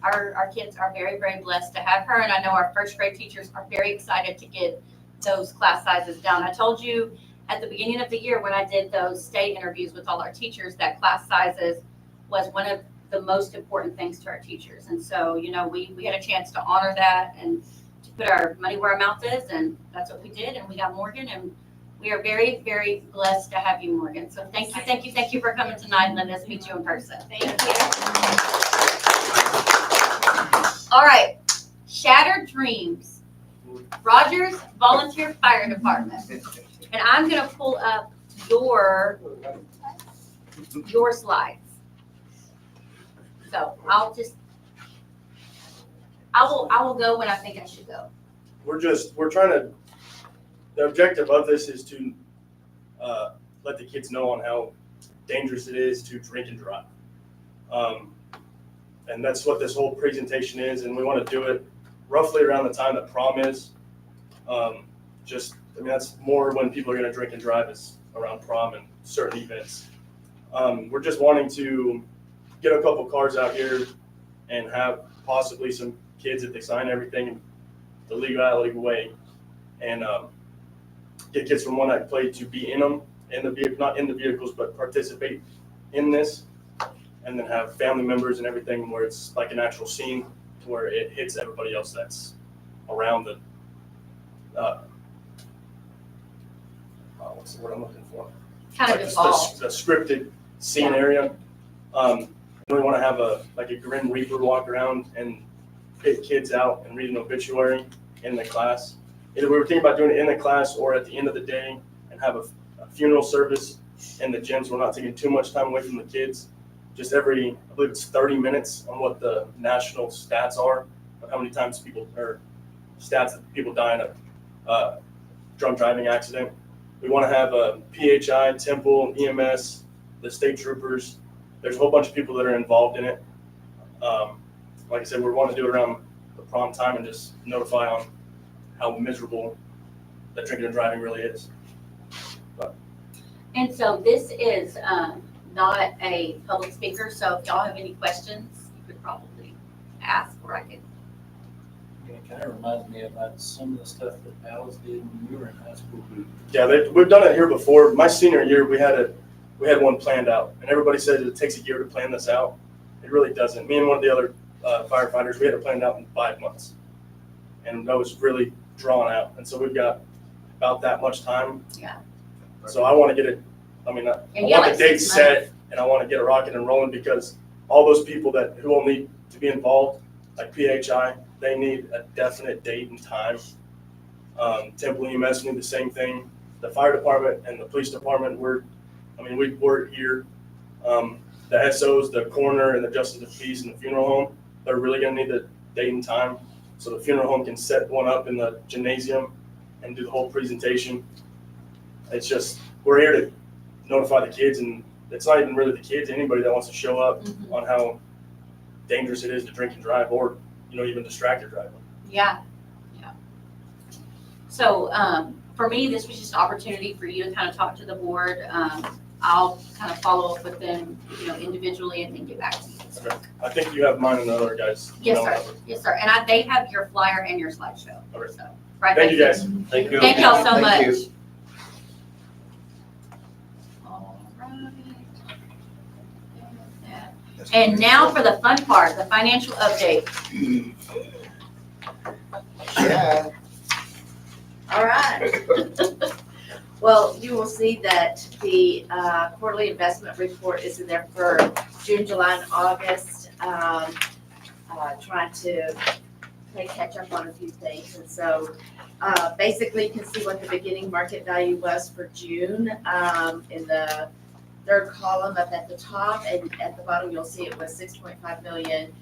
our kids are very, very blessed to have her. And I know our 1st grade teachers are very excited to get those class sizes down. I told you at the beginning of the year when I did those state interviews with all our teachers that class sizes was one of the most important things to our teachers. And so, you know, we had a chance to honor that and to put our money where our mouth is, and that's what we did. And we got Morgan, and we are very, very blessed to have you, Morgan. So thank you for coming tonight and letting us meet you in person. Thank you. All right, Shattered Dreams, Rogers Volunteer Fire Department. And I'm gonna pull up your your slides. So I will go when I think I should go. We're trying to, the objective of this is to let the kids know on how dangerous it is to drink and drive. And that's what this whole presentation is, and we want to do it roughly around the time that prom is. That's more when people are going to drink and drive is around prom and certain events. We're just wanting to get a couple cars out here and have possibly some kids that they sign everything the legality way, and get kids from One Act Play to be in them, not in the vehicles, but participate in this, and then have family members and everything where it's like an actual scene to where it hits everybody else that's around the, what's the word I'm looking for? Kind of Like involved. the scripted scene area. We want to have a Grim Reaper walk around and pick kids out and read an obituary in the class. Either we were thinking about doing it in the class or at the end of the day and have a funeral service in the gyms. We're not taking too much time away from the kids. Just I believe it's 30 minutes on what the national stats are of how many times stats that people die in a drunk driving accident. We want to have a PHI, Temple, EMS, the state troopers. There's a whole bunch of people that are involved in it. Like I said, we want to do it around the prom time and just notify on how miserable that drinking and driving really is. And so this is not a public speaker, so if y'all have any questions, you could probably ask, or I could. It kind of reminds me about some of the stuff that Alice did when we were in high school. Yeah, we've done it here before. My senior year, we had one planned out, and everybody says it takes a year to plan this out. It really doesn't. Me and one of the other firefighters, we had it planned out in 5 months, and that was really drawn out. And so we've got about that much time. Yeah. So I want to get it. I want the date set, and I want to get it rocking and rolling because all those people who will need to be involved, like PHI, they need a definite date and time. Temple EMS need the same thing. The fire department and the police department, we're here. The SOs, the coroner, and the justice of peace and the funeral home, they're really going to need the date and time. So the funeral home can set one up in the gymnasium and do the whole presentation. It's just, we're here to notify the kids, and it's not even really the kids, anybody that wants to show up on how dangerous it is to drink and drive, or even distracted driving. Yeah. So for me, this was just an opportunity for you to kind of talk to the board. I'll kind of follow up with them, individually, and then get back to you. Okay. I think you have mine and the other guys. Yes, sir. Yes, sir. And they have your flyer and your slideshow. Okay. So, right. Thank you, guys. Thank you. Thank y'all so much. Thank you. All right. And now for the fun part, the financial update. Yeah. All right. Well, you will see that the quarterly investment report is in there for June, July, and August. Trying to play catch up on a few things. And so basically you can see what the beginning market value was for June in the third column up at the top, and at the bottom you'll see it was 6.5 million.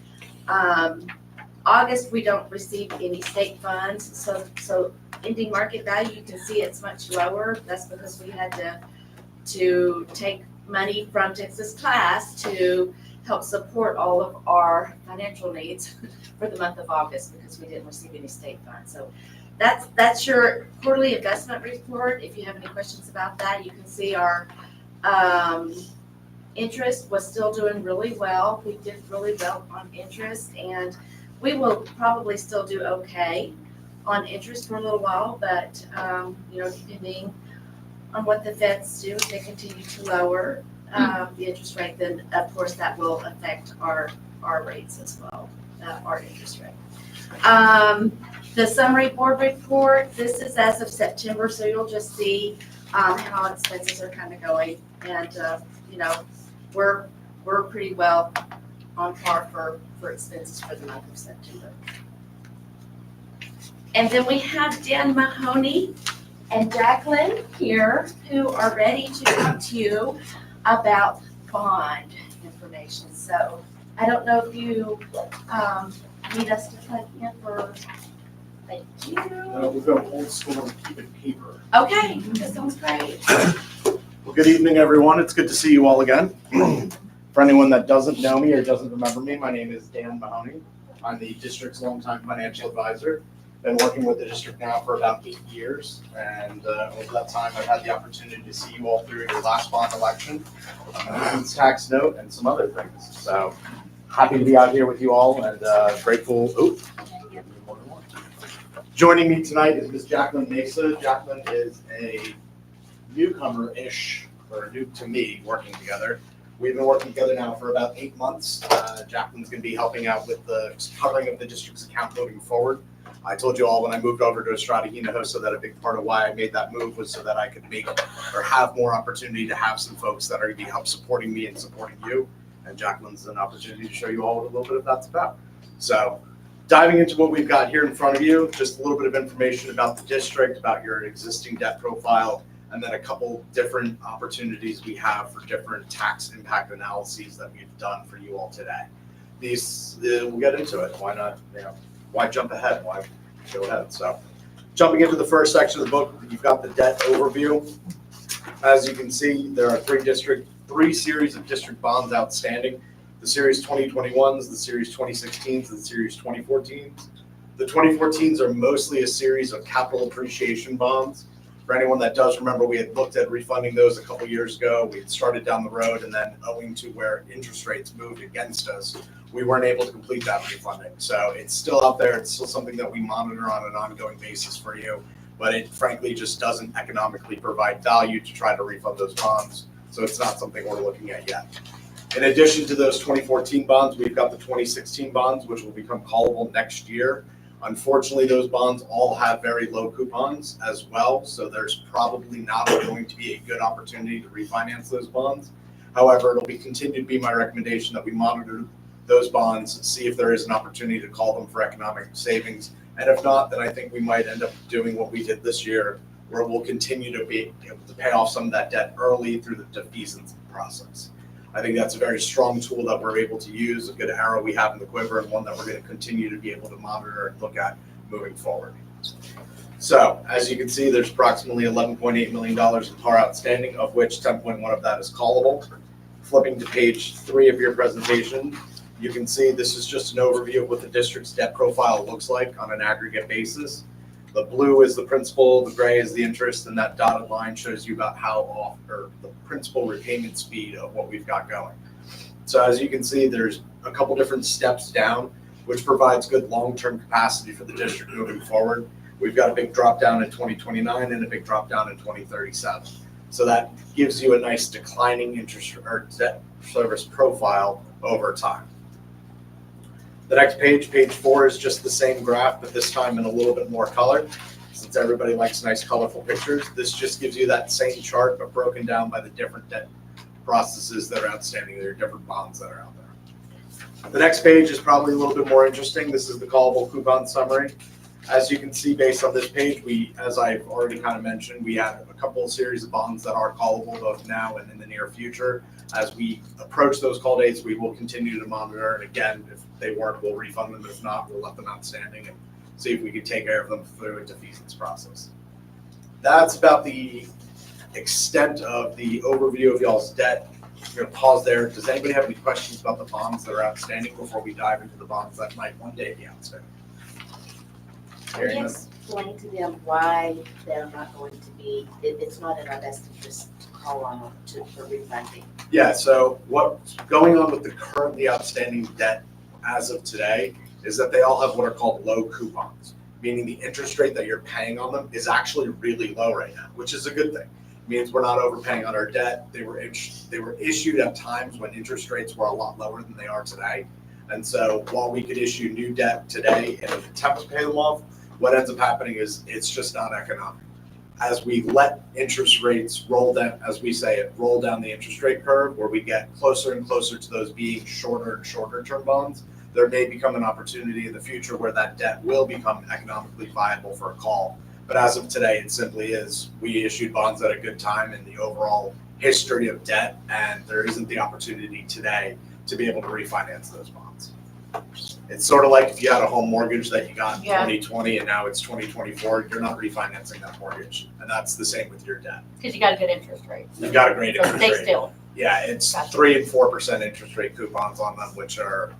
August, we don't receive any state funds, so ending market value, you can see it's much lower. That's because we had to take money from Texas Class to help support all of our financial needs for the month of August because we didn't receive any state funds. So that's your quarterly investment report. If you have any questions about that, you can see our interest was still doing really well. We did really well on interest, and we will probably still do okay on interest for a little while, but depending on what the feds do, if they continue to lower the interest rate, then of course that will affect our rates as well, our interest rate. The summary board report, this is as of September, so you'll just see how expenses are kind of going, and we're pretty well on par for expenses for the month of September. And then we have Dan Mahoney and Jacqueline here who are ready to talk to you about bond information. So I don't know if you need us to plug in for, thank you. We're going old school and keep it paper. Okay, that sounds great. Well, good evening, everyone. It's good to see you all again. For anyone that doesn't know me or doesn't remember me, my name is Dan Mahoney. I'm the district's longtime financial advisor. Been working with the district now for about 8 years, and over that time, I've had the opportunity to see you all through your last bond election, tax note, and some other things. So happy to be out here with you all, and grateful. Joining me tonight is Ms. Jacqueline Mesa. Jacqueline is a newcomer-ish, or new to me, working together. We've been working together now for about 8 months. Jacqueline's going to be helping out with the covering of the district's account moving forward. I told you all when I moved over to Estrada Hinojosa that a big part of why I made that move was so that I could make or have more opportunity to have some folks that are going to be help supporting me and supporting you. And Jacqueline's an opportunity to show you all what a little bit of that's about. So diving into what we've got here in front of you, just a little bit of information about the district, about your existing debt profile, and then a couple different opportunities we have for different tax impact analyses that we've done for you all today. We'll get into it. Why not? Why jump ahead? Why go ahead? So jumping into the first section of the book, you've got the debt overview. As you can see, there are three series of district bonds outstanding. The series 2021s, the series 2016s, and the series 2014s. The 2014s are mostly a series of capital appreciation bonds. For anyone that does remember, we had looked at refunding those a couple years ago. We had started down the road, and then owing to where interest rates moved against us, we weren't able to complete that refunding. So it's still out there. It's still something that we monitor on an ongoing basis for you, but it frankly just doesn't economically provide value to try to refund those bonds. So it's not something we're looking at yet. In addition to those 2014 bonds, we've got the 2016 bonds, which will become callable next year. Unfortunately, those bonds all have very low coupons as well, so there's probably not going to be a good opportunity to refinance those bonds. However, it'll continue to be my recommendation that we monitor those bonds, see if there is an opportunity to call them for economic savings. And if not, then I think we might end up doing what we did this year, where we'll continue to be able to pay off some of that debt early through the defeasance process. I think that's a very strong tool that we're able to use, a good arrow we have in the quiver, and one that we're going to continue to be able to monitor and look at moving forward. So, as you can see, there's approximately $11.8 million in TAR outstanding, of which 10.1 of that is callable. Flipping to page 3 of your presentation, you can see this is just an overview of what the district's debt profile looks like on an aggregate basis. The blue is the principal, the gray is the interest, and that dotted line shows you about the principal repayment speed of what we've got going. So as you can see, there's a couple different steps down, which provides good long-term capacity for the district moving forward. We've got a big drop down in 2029 and a big drop down in 2037. So that gives you a nice declining interest or debt service profile over time. The next page, page 4, is just the same graph, but this time in a little bit more color. Since everybody likes nice colorful pictures, this just gives you that same chart, but broken down by the different debt processes that are outstanding. There are different bonds that are out there. The next page is probably a little bit more interesting. This is the callable coupon summary. As you can see, based on this page, as I've already kind of mentioned, we have a couple of series of bonds that are callable both now and in the near future. As we approach those call dates, we will continue to monitor. And again, if they weren't, we'll refund them. If not, we'll let them outstanding and see if we can take care of them through a defeasance process. That's about the extent of the overview of y'all's debt. I'm going to pause there. Does anybody have any questions about the bonds that are outstanding before we dive into the bonds that might one day be outstanding? Can you explain to them why they're not going to be, it's not in our best interest to call on them for refunding? Yeah, so what's going on with the currently outstanding debt as of today is that they all have what are called low coupons, meaning the interest rate that you're paying on them is actually really low right now, which is a good thing. It means we're not overpaying on our debt. They were issued at times when interest rates were a lot lower than they are today. And so while we could issue new debt today in an attempt to pay them off, what ends up happening is it's just not economic. As we let interest rates roll down, as we say it, roll down the interest rate curve, where we get closer and closer to those being shorter and shorter term bonds, there may become an opportunity in the future where that debt will become economically viable for a call. But as of today, it simply is, we issued bonds at a good time and the overall history of debt, and there isn't the opportunity today to be able to refinance those bonds. It's sort of like if you had a home mortgage that you got in Yeah. 2020 and now it's 2024, you're not refinancing that mortgage. And that's the same with your debt. Because you got a good interest rate. You've got a great So interest stay rate. still. Yeah, it's Gotcha. 3 and 4% interest rate coupons on them, which are,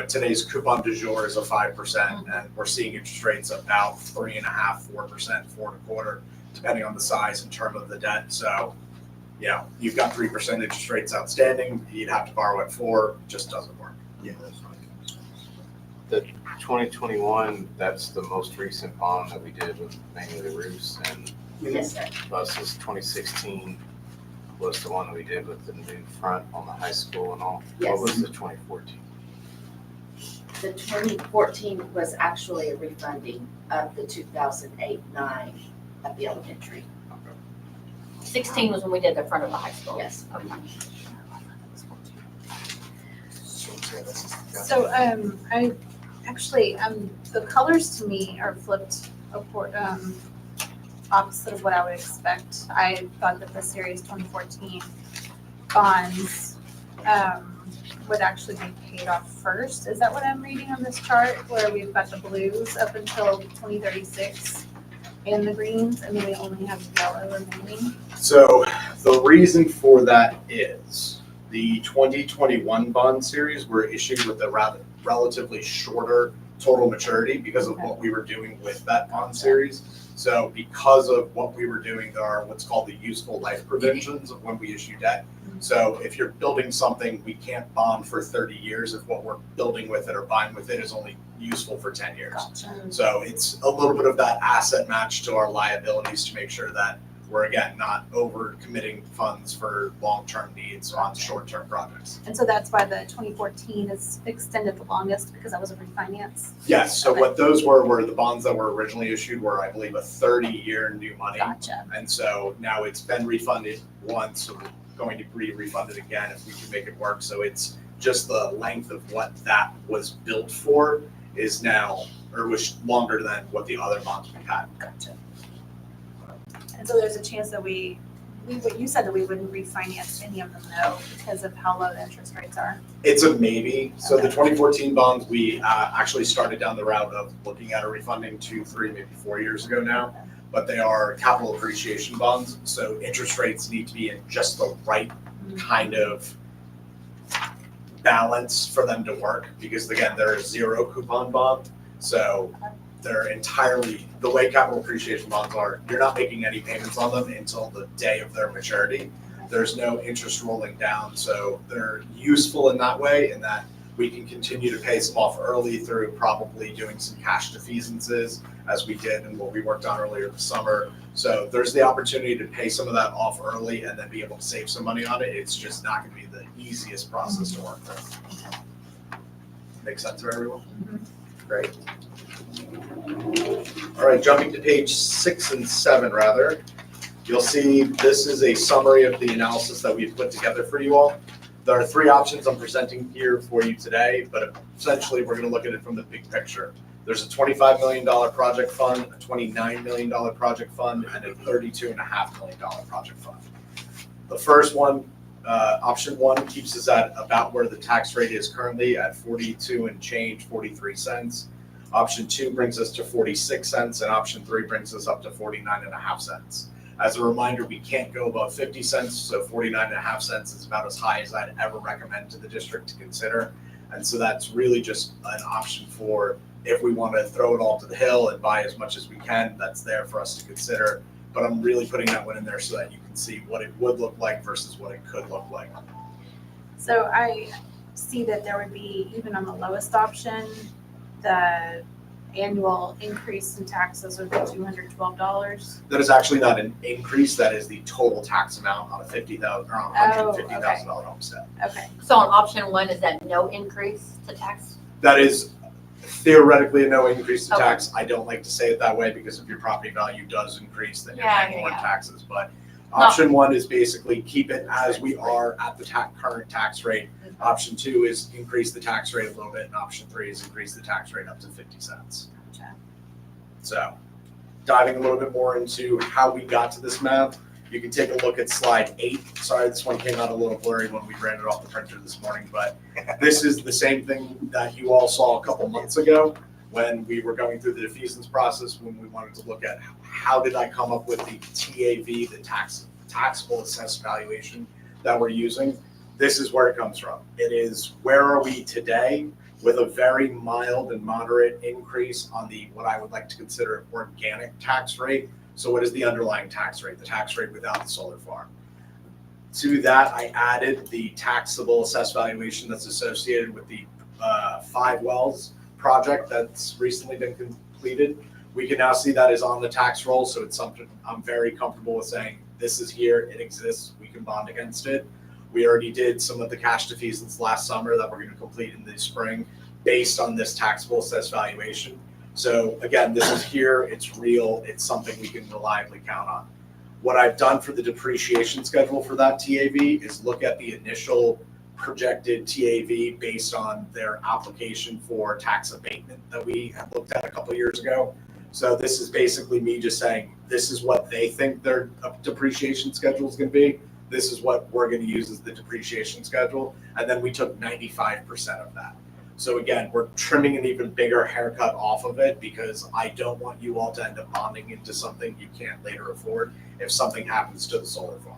today's coupon du jour is a 5%, and we're seeing interest rates about 3.5%, 4%, 4.25%, depending on the size and term of the debt. So, you've got 3% interest rates outstanding. You'd have to borrow at 4%. Just doesn't work. The 2021, that's the most recent bond that we did with mainly the roofs and Yes, sir. buses. 2016 was the one that we did with the new front on the high school and all. Yes. What was the 2014? The 2014 was actually a refunding of the 2008-9 at the elementary. 16 was when we did the front of the high school. Yes. Okay. So, the colors to me are flipped opposite of what I would expect. I thought that the Series 2014 bonds, would actually be paid off first. Is that what I'm reading on this chart, where we've got the blues up until 2036 and the greens, and then we only have yellow remaining? So the reason for that is the 2021 bond series were issued with a relatively shorter total maturity because of what we were doing with that bond series. So because of what we were doing, there are what's called the useful life provisions of when we issue debt. So if you're building something, we can't bond for 30 years if what we're building with it or buying with it is only useful for 10 years. So it's a little bit of that asset match to our liabilities to make sure that we're, again, not over committing funds for long-term needs on short-term projects. And so that's why the 2014 is extended the longest, because that was a refinance? Yes, so what those were the bonds that were originally issued were, I believe, a 30-year new money. Gotcha. And so now it's been refunded once, so we're going to refund it again if we can make it work. So it's just the length of what that was built for is now, or was longer than what the other bonds we had. Gotcha. And so there's a chance that what you said that we wouldn't refinance any of them though, because of how low the interest rates are. It's a maybe. So the 2014 bonds, we actually started down the route of looking at a refunding 2, 3, maybe 4 years ago now. But they are capital appreciation bonds, so interest rates need to be in just the right kind of balance for them to work, because again, they're a zero coupon bond. So they're entirely, the way capital appreciation bonds are, you're not making any payments on them until the day of their maturity. There's no interest rolling down, so they're useful in that way, in that we can continue to pay some off early through probably doing some cash defeasances, as we did and what we worked on earlier this summer. So there's the opportunity to pay some of that off early and then be able to save some money on it. It's just not gonna be the easiest process to work through. Make sense for everyone? Great. All right, jumping to page 6 and 7 rather. You'll see this is a summary of the analysis that we've put together for you all. There are 3 options I'm presenting here for you today, but essentially we're gonna look at it from the big picture. There's a $25 million project fund, a $29 million project fund, and a $32.5 million project fund. The first one, option 1, keeps us at about where the tax rate is currently at 42 and change, 43 cents. Option 2 brings us to 46 cents, and option 3 brings us up to 49.5 cents. As a reminder, we can't go above 50 cents, so 49.5 cents is about as high as I'd ever recommend to the district to consider. And so that's really just an option for if we want to throw it all to the hill and buy as much as we can, that's there for us to consider. But I'm really putting that one in there so that you can see what it would look like versus what it could look like. So I see that there would be, even on the lowest option, the annual increase in taxes would be $212. That is actually not an increase, that is the total tax amount on a $50,000 or on a $150,000 homestead. Okay. So on option 1, is that no increase to tax? That is theoretically a no increase to Okay. tax. I don't like to say it that way because if your property value does increase, then you're paying more taxes. But option 1 is basically keep it as we are at the current tax rate. Option 2 is increase the tax rate a little bit, and option 3 is increase the tax rate up to 50 cents. Gotcha. So diving a little bit more into how we got to this math, You can take a look at slide 8. Sorry, this one came out a little blurry when we ran it off the printer this morning, but this is the same thing that you all saw a couple months ago when we were going through the defeasance process, when we wanted to look at how did I come up with the TAV, the taxable assessed valuation that we're using. This is where it comes from. It is where are we today with a very mild and moderate increase on the what I would like to consider organic tax rate. So what is the underlying tax rate, the tax rate without the solar farm? To that, I added the taxable assessed valuation that's associated with the 5 wells project that's recently been completed. We can now see that is on the tax roll, so it's something I'm very comfortable with saying, this is here, it exists, we can bond against it. We already did some of the cash defeasance last summer that we're going to complete in the spring based on this taxable assessed valuation. So again, this is here, it's real, it's something we can reliably count on. What I've done for the depreciation schedule for that TAV is look at the initial projected TAV based on their application for tax abatement that we had looked at a couple of years ago. So this is basically me just saying, this is what they think their depreciation schedule is going to be. This is what we're going to use as the depreciation schedule. And then we took 95% of that. So again, we're trimming an even bigger haircut off of it because I don't want you all to end up bonding into something you can't later afford if something happens to the solar farm.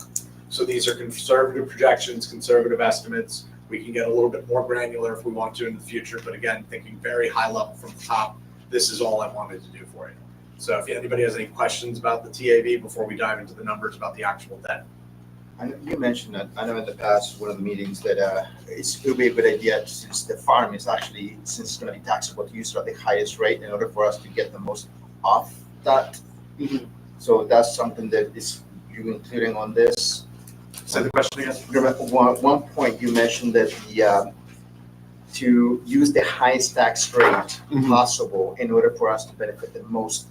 So these are conservative projections, conservative estimates. We can get a little bit more granular if we want to in the future, but again, thinking very high level from the top, this is all I wanted to do for you. So if anybody has any questions about the TAV before we dive into the numbers about the actual debt. I know you mentioned that, I know in the past, one of the meetings, that it could be a good idea, since the farm is actually, since it's going to be taxable, to use it at the highest rate in order for us to get the most off that. So that's something that is you including on this. Say the question again. Remember, one point you mentioned that the to use the highest tax rate possible in order for us to benefit the most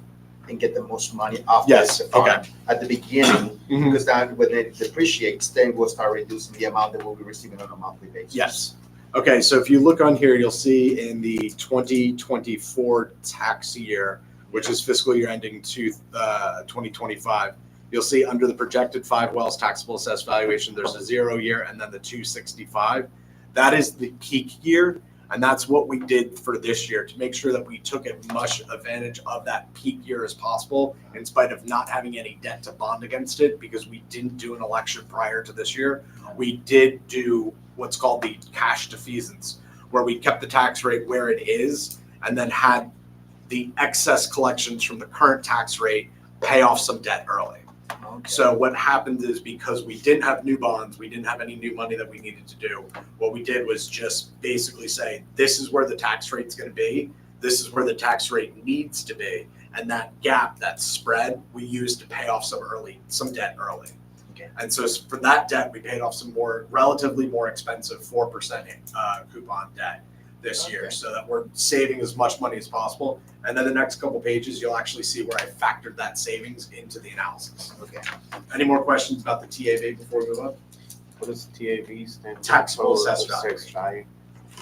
and get the most money off Yes, this farm okay. at the beginning, because then when it depreciates, then we'll start reducing the amount that we'll be receiving on a monthly basis. Yes. Okay, so if you look on here, you'll see in the 2024 tax year, which is fiscal year ending 2025, you'll see under the projected 5 wells taxable assessed valuation, there's a 0 year and then the 265. That is the peak year. And that's what we did for this year to make sure that we took as much advantage of that peak year as possible, in spite of not having any debt to bond against it, because we didn't do an election prior to this year. We did do what's called the cash defeasance, where we kept the tax rate where it is and then had the excess collections from the current tax rate pay off some debt early. Okay. So what happened is, because we didn't have new bonds, we didn't have any new money that we needed to do, what we did was just basically say, this is where the tax rate's going to be, this is where the tax rate needs to be, and that gap, that spread, we used to pay off some debt early. Okay. And so for that debt, we paid off some relatively more expensive 4% coupon debt this year, so that we're saving as much money as possible. And then the next couple pages, you'll actually see where I factored that savings into the analysis. Okay. Any more questions about the TAV before we move on? What does TAV stand for? Taxable Total assessed value.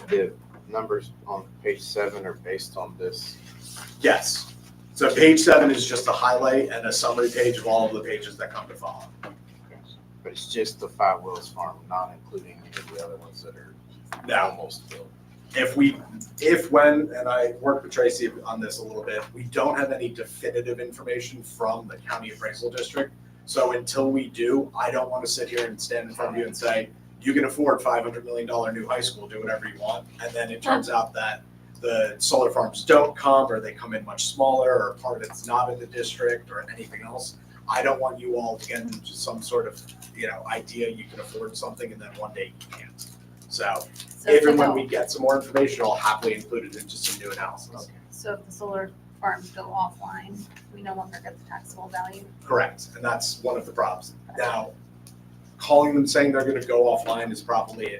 The numbers on page 7 are based on this. Yes. So page 7 is just a highlight and a summary page of all of the pages that come to follow. But it's just the 5 wells farm, not including any of the other ones that are almost built. When, and I worked with Tracy on this a little bit, we don't have any definitive information from the county appraisal district. So until we do, I don't want to sit here and stand in front of you and say, you can afford $500 million new high school, do whatever you want. And then it turns out that the solar farms don't come, or they come in much smaller, or part of it's not in the district, or anything else. I don't want you all to get into some sort of, idea you can afford something and then one day you can't. So if and when we get some more information, I'll happily include it into some new analysis. So if the solar farms go offline, we no longer get the taxable value? Correct, and that's one of the problems. Now, calling them saying they're gonna go offline is probably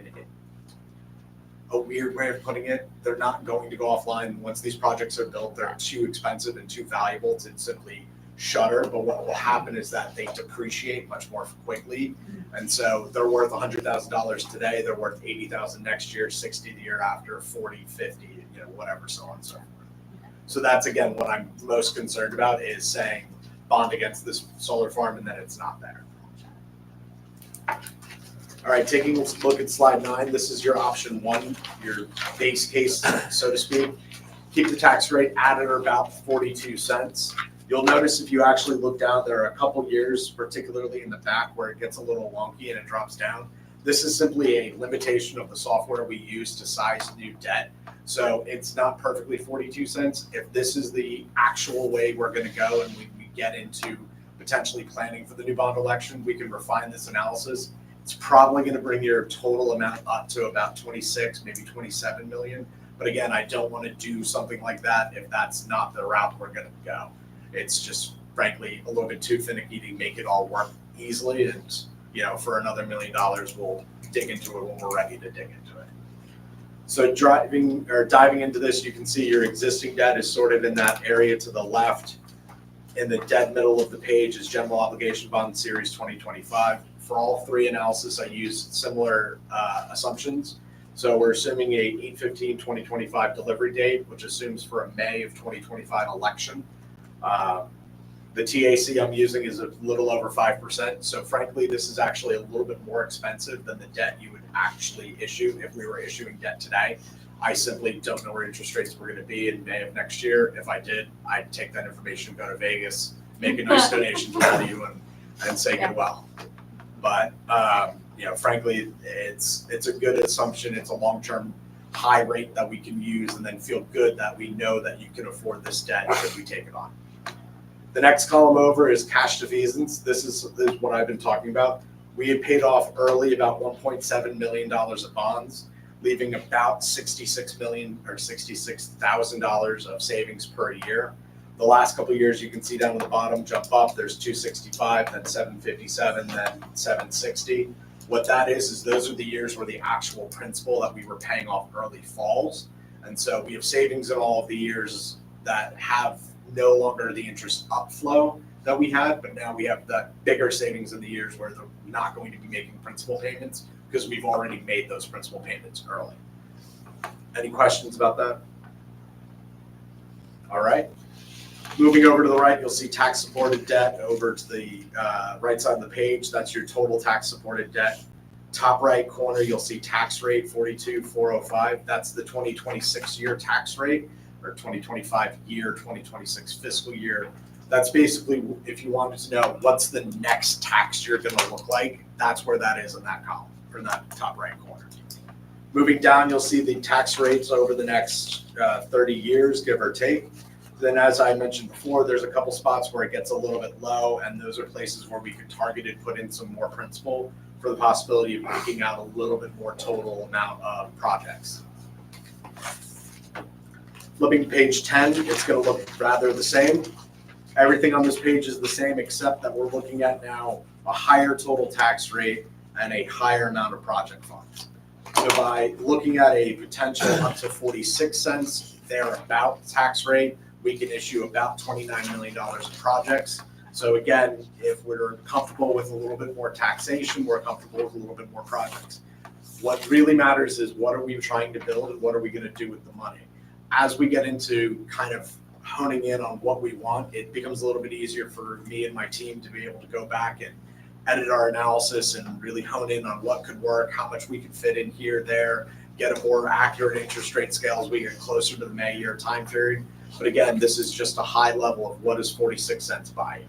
a weird way of putting it. They're not going to go offline. Once these projects are built, they're too expensive and too valuable to simply shutter, but what will happen is that they depreciate much more quickly. And so they're worth $100,000 today, they're worth $80,000 next year, 60 the year after, 40, 50, whatever, so on and so forth. So that's, again, what I'm most concerned about, is saying bond against this solar farm and then it's not there. All right, taking a look at slide 9, this is your option 1, your base case, so to speak. Keep the tax rate at or about 42 cents. You'll notice if you actually look down, there are a couple years, particularly in the back, where it gets a little wonky and it drops down. This is simply a limitation of the software we use to size new debt. So it's not perfectly 42 cents. If this is the actual way we're going to go and we get into potentially planning for the new bond election, we can refine this analysis. It's probably going to bring your total amount up to about 26, maybe 27 million. But again, I don't want to do something like that if that's not the route we're going to go. It's just frankly a little bit too finicky to make it all work easily. And for another $1 million, we'll dig into it when we're ready to dig into it. So diving into this, you can see your existing debt is sort of in that area to the left. In the dead middle of the page is General Obligation Bond Series 2025. For all 3 analysis, I used similar assumptions. So we're assuming a 8/15/2025 delivery date, which assumes for a May of 2025 election. The TAC I'm using is a little over 5%. So frankly, this is actually a little bit more expensive than the debt you would actually issue if we were issuing debt today. I simply don't know where interest rates were going to be in May of next year. If I did, I'd take that information, go to Vegas, make a nice donation to you, and say goodwill. But frankly, it's a good assumption. It's a long-term high rate that we can use, and then feel good that we know that you can afford this debt if we take it on. The next column over is cash defeasance. This is what I've been talking about. We had paid off early about $1.7 million of bonds, leaving about $66 million or $66,000 of savings per year. The last couple of years, you can see down at the bottom, jump up, there's 265, then 757, then 760. What that is those are the years where the actual principal that we were paying off early falls. And so we have savings in all of the years that have no longer the interest upflow that we had, but now we have the bigger savings in the years where they're not going to be making principal payments because we've already made those principal payments early. Any questions about that? All right. Moving over to the right, you'll see tax supported debt. Over to the right side of the page, that's your total tax supported debt. Top right corner, you'll see tax rate 42,405. That's the 2026 year tax rate, or 2025 year, 2026 fiscal year. That's basically, if you wanted to know what's the next tax year going to look like, that's where that is in that column, or in that top right corner. Moving down, you'll see the tax rates over the next 30 years, give or take. Then, as I mentioned before, there's a couple spots where it gets a little bit low, and those are places where we could targeted put in some more principal for the possibility of making out a little bit more total amount of projects. Flipping to page 10, it's going to look rather the same. Everything on this page is the same, except that we're looking at now a higher total tax rate and a higher amount of project funds. So by looking at a potential up to 46 cents thereabout tax rate, we can issue about $29 million of projects. So again, if we're comfortable with a little bit more taxation, we're comfortable with a little bit more projects. What really matters is what are we trying to build and what are we going to do with the money? As we get into kind of honing in on what we want, it becomes a little bit easier for me and my team to be able to go back and edit our analysis and really hone in on what could work, how much we could fit in here, there, get a more accurate interest rate scale as we get closer to the May year time period. But again, this is just a high level of what is 46 cents buy.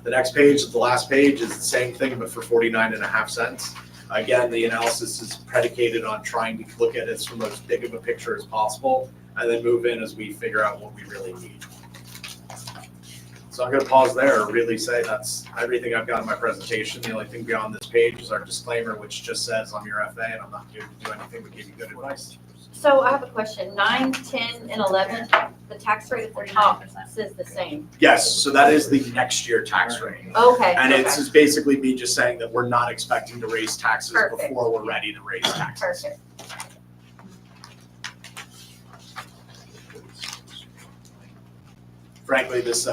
The next page, the last page, is the same thing, but for 49.5 cents. Again, the analysis is predicated on trying to look at it from as big of a picture as possible, and then move in as we figure out what we really need. So I'm going to pause there and really say that's everything I've got in my presentation. The only thing beyond this page is our disclaimer, which just says I'm your FA and I'm not here to do anything but give you good advice. So I have a question. 9, 10, and 11, the tax rate at the top says the same. Yes, so that is the next year tax rate. Okay. And okay. it's just basically me just saying that we're not expecting to raise taxes Perfect. before we're ready to raise taxes. Perfect. Frankly, this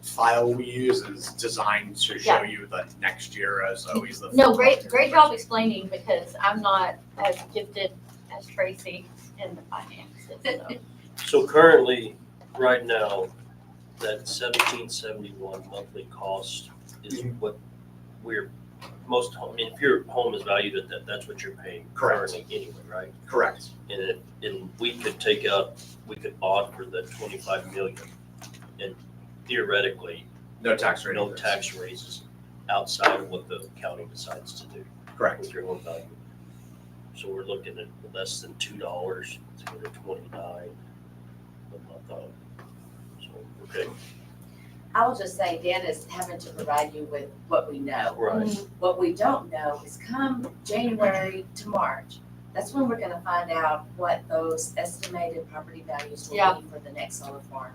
file we use is designed to show you the next year as always the. No, great job explaining, because I'm not as gifted as Tracy in the finances. So. So currently, right now, That 1771 monthly cost is what we're, most home, I mean, if your home is valued at that, that's what you're paying Correct. currently anyway, right? Correct. And we could take out, we could bond for the 25 million, and theoretically, No tax rate. no increase. tax raises outside of what the county decides to do Correct. with your home value. So we're looking at less than $2 to go to 29 a month. So, okay. I will just say, Dan is having to provide you with what we know. Right. What we don't know is come January to March, that's when we're gonna find out what those estimated property values will Yeah. be for the next solar farm.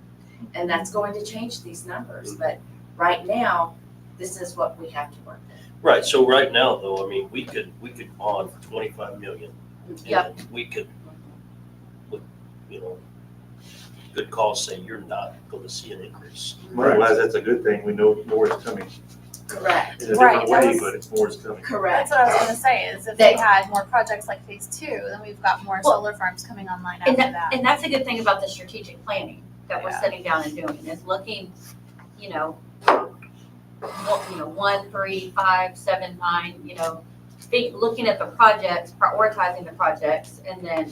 And that's going to change these numbers, but right now, this is what we have to work with. Right, so right now, though, I mean, we could bond for 25 million. Yep. And we could, with, good cause say you're not gonna see an increase. Otherwise, that's a good thing. We know more is coming. Correct. In a Right, different that way, was- but it's more is coming. Correct. That's what I was gonna say, is if they had more projects like phase 2, then we've got more Well, solar farms coming online And after that. and that's a good thing about the strategic planning that we're Yeah. sitting down and doing, is looking, one, 3, 5, 7, 9, looking at the projects, prioritizing the projects, and then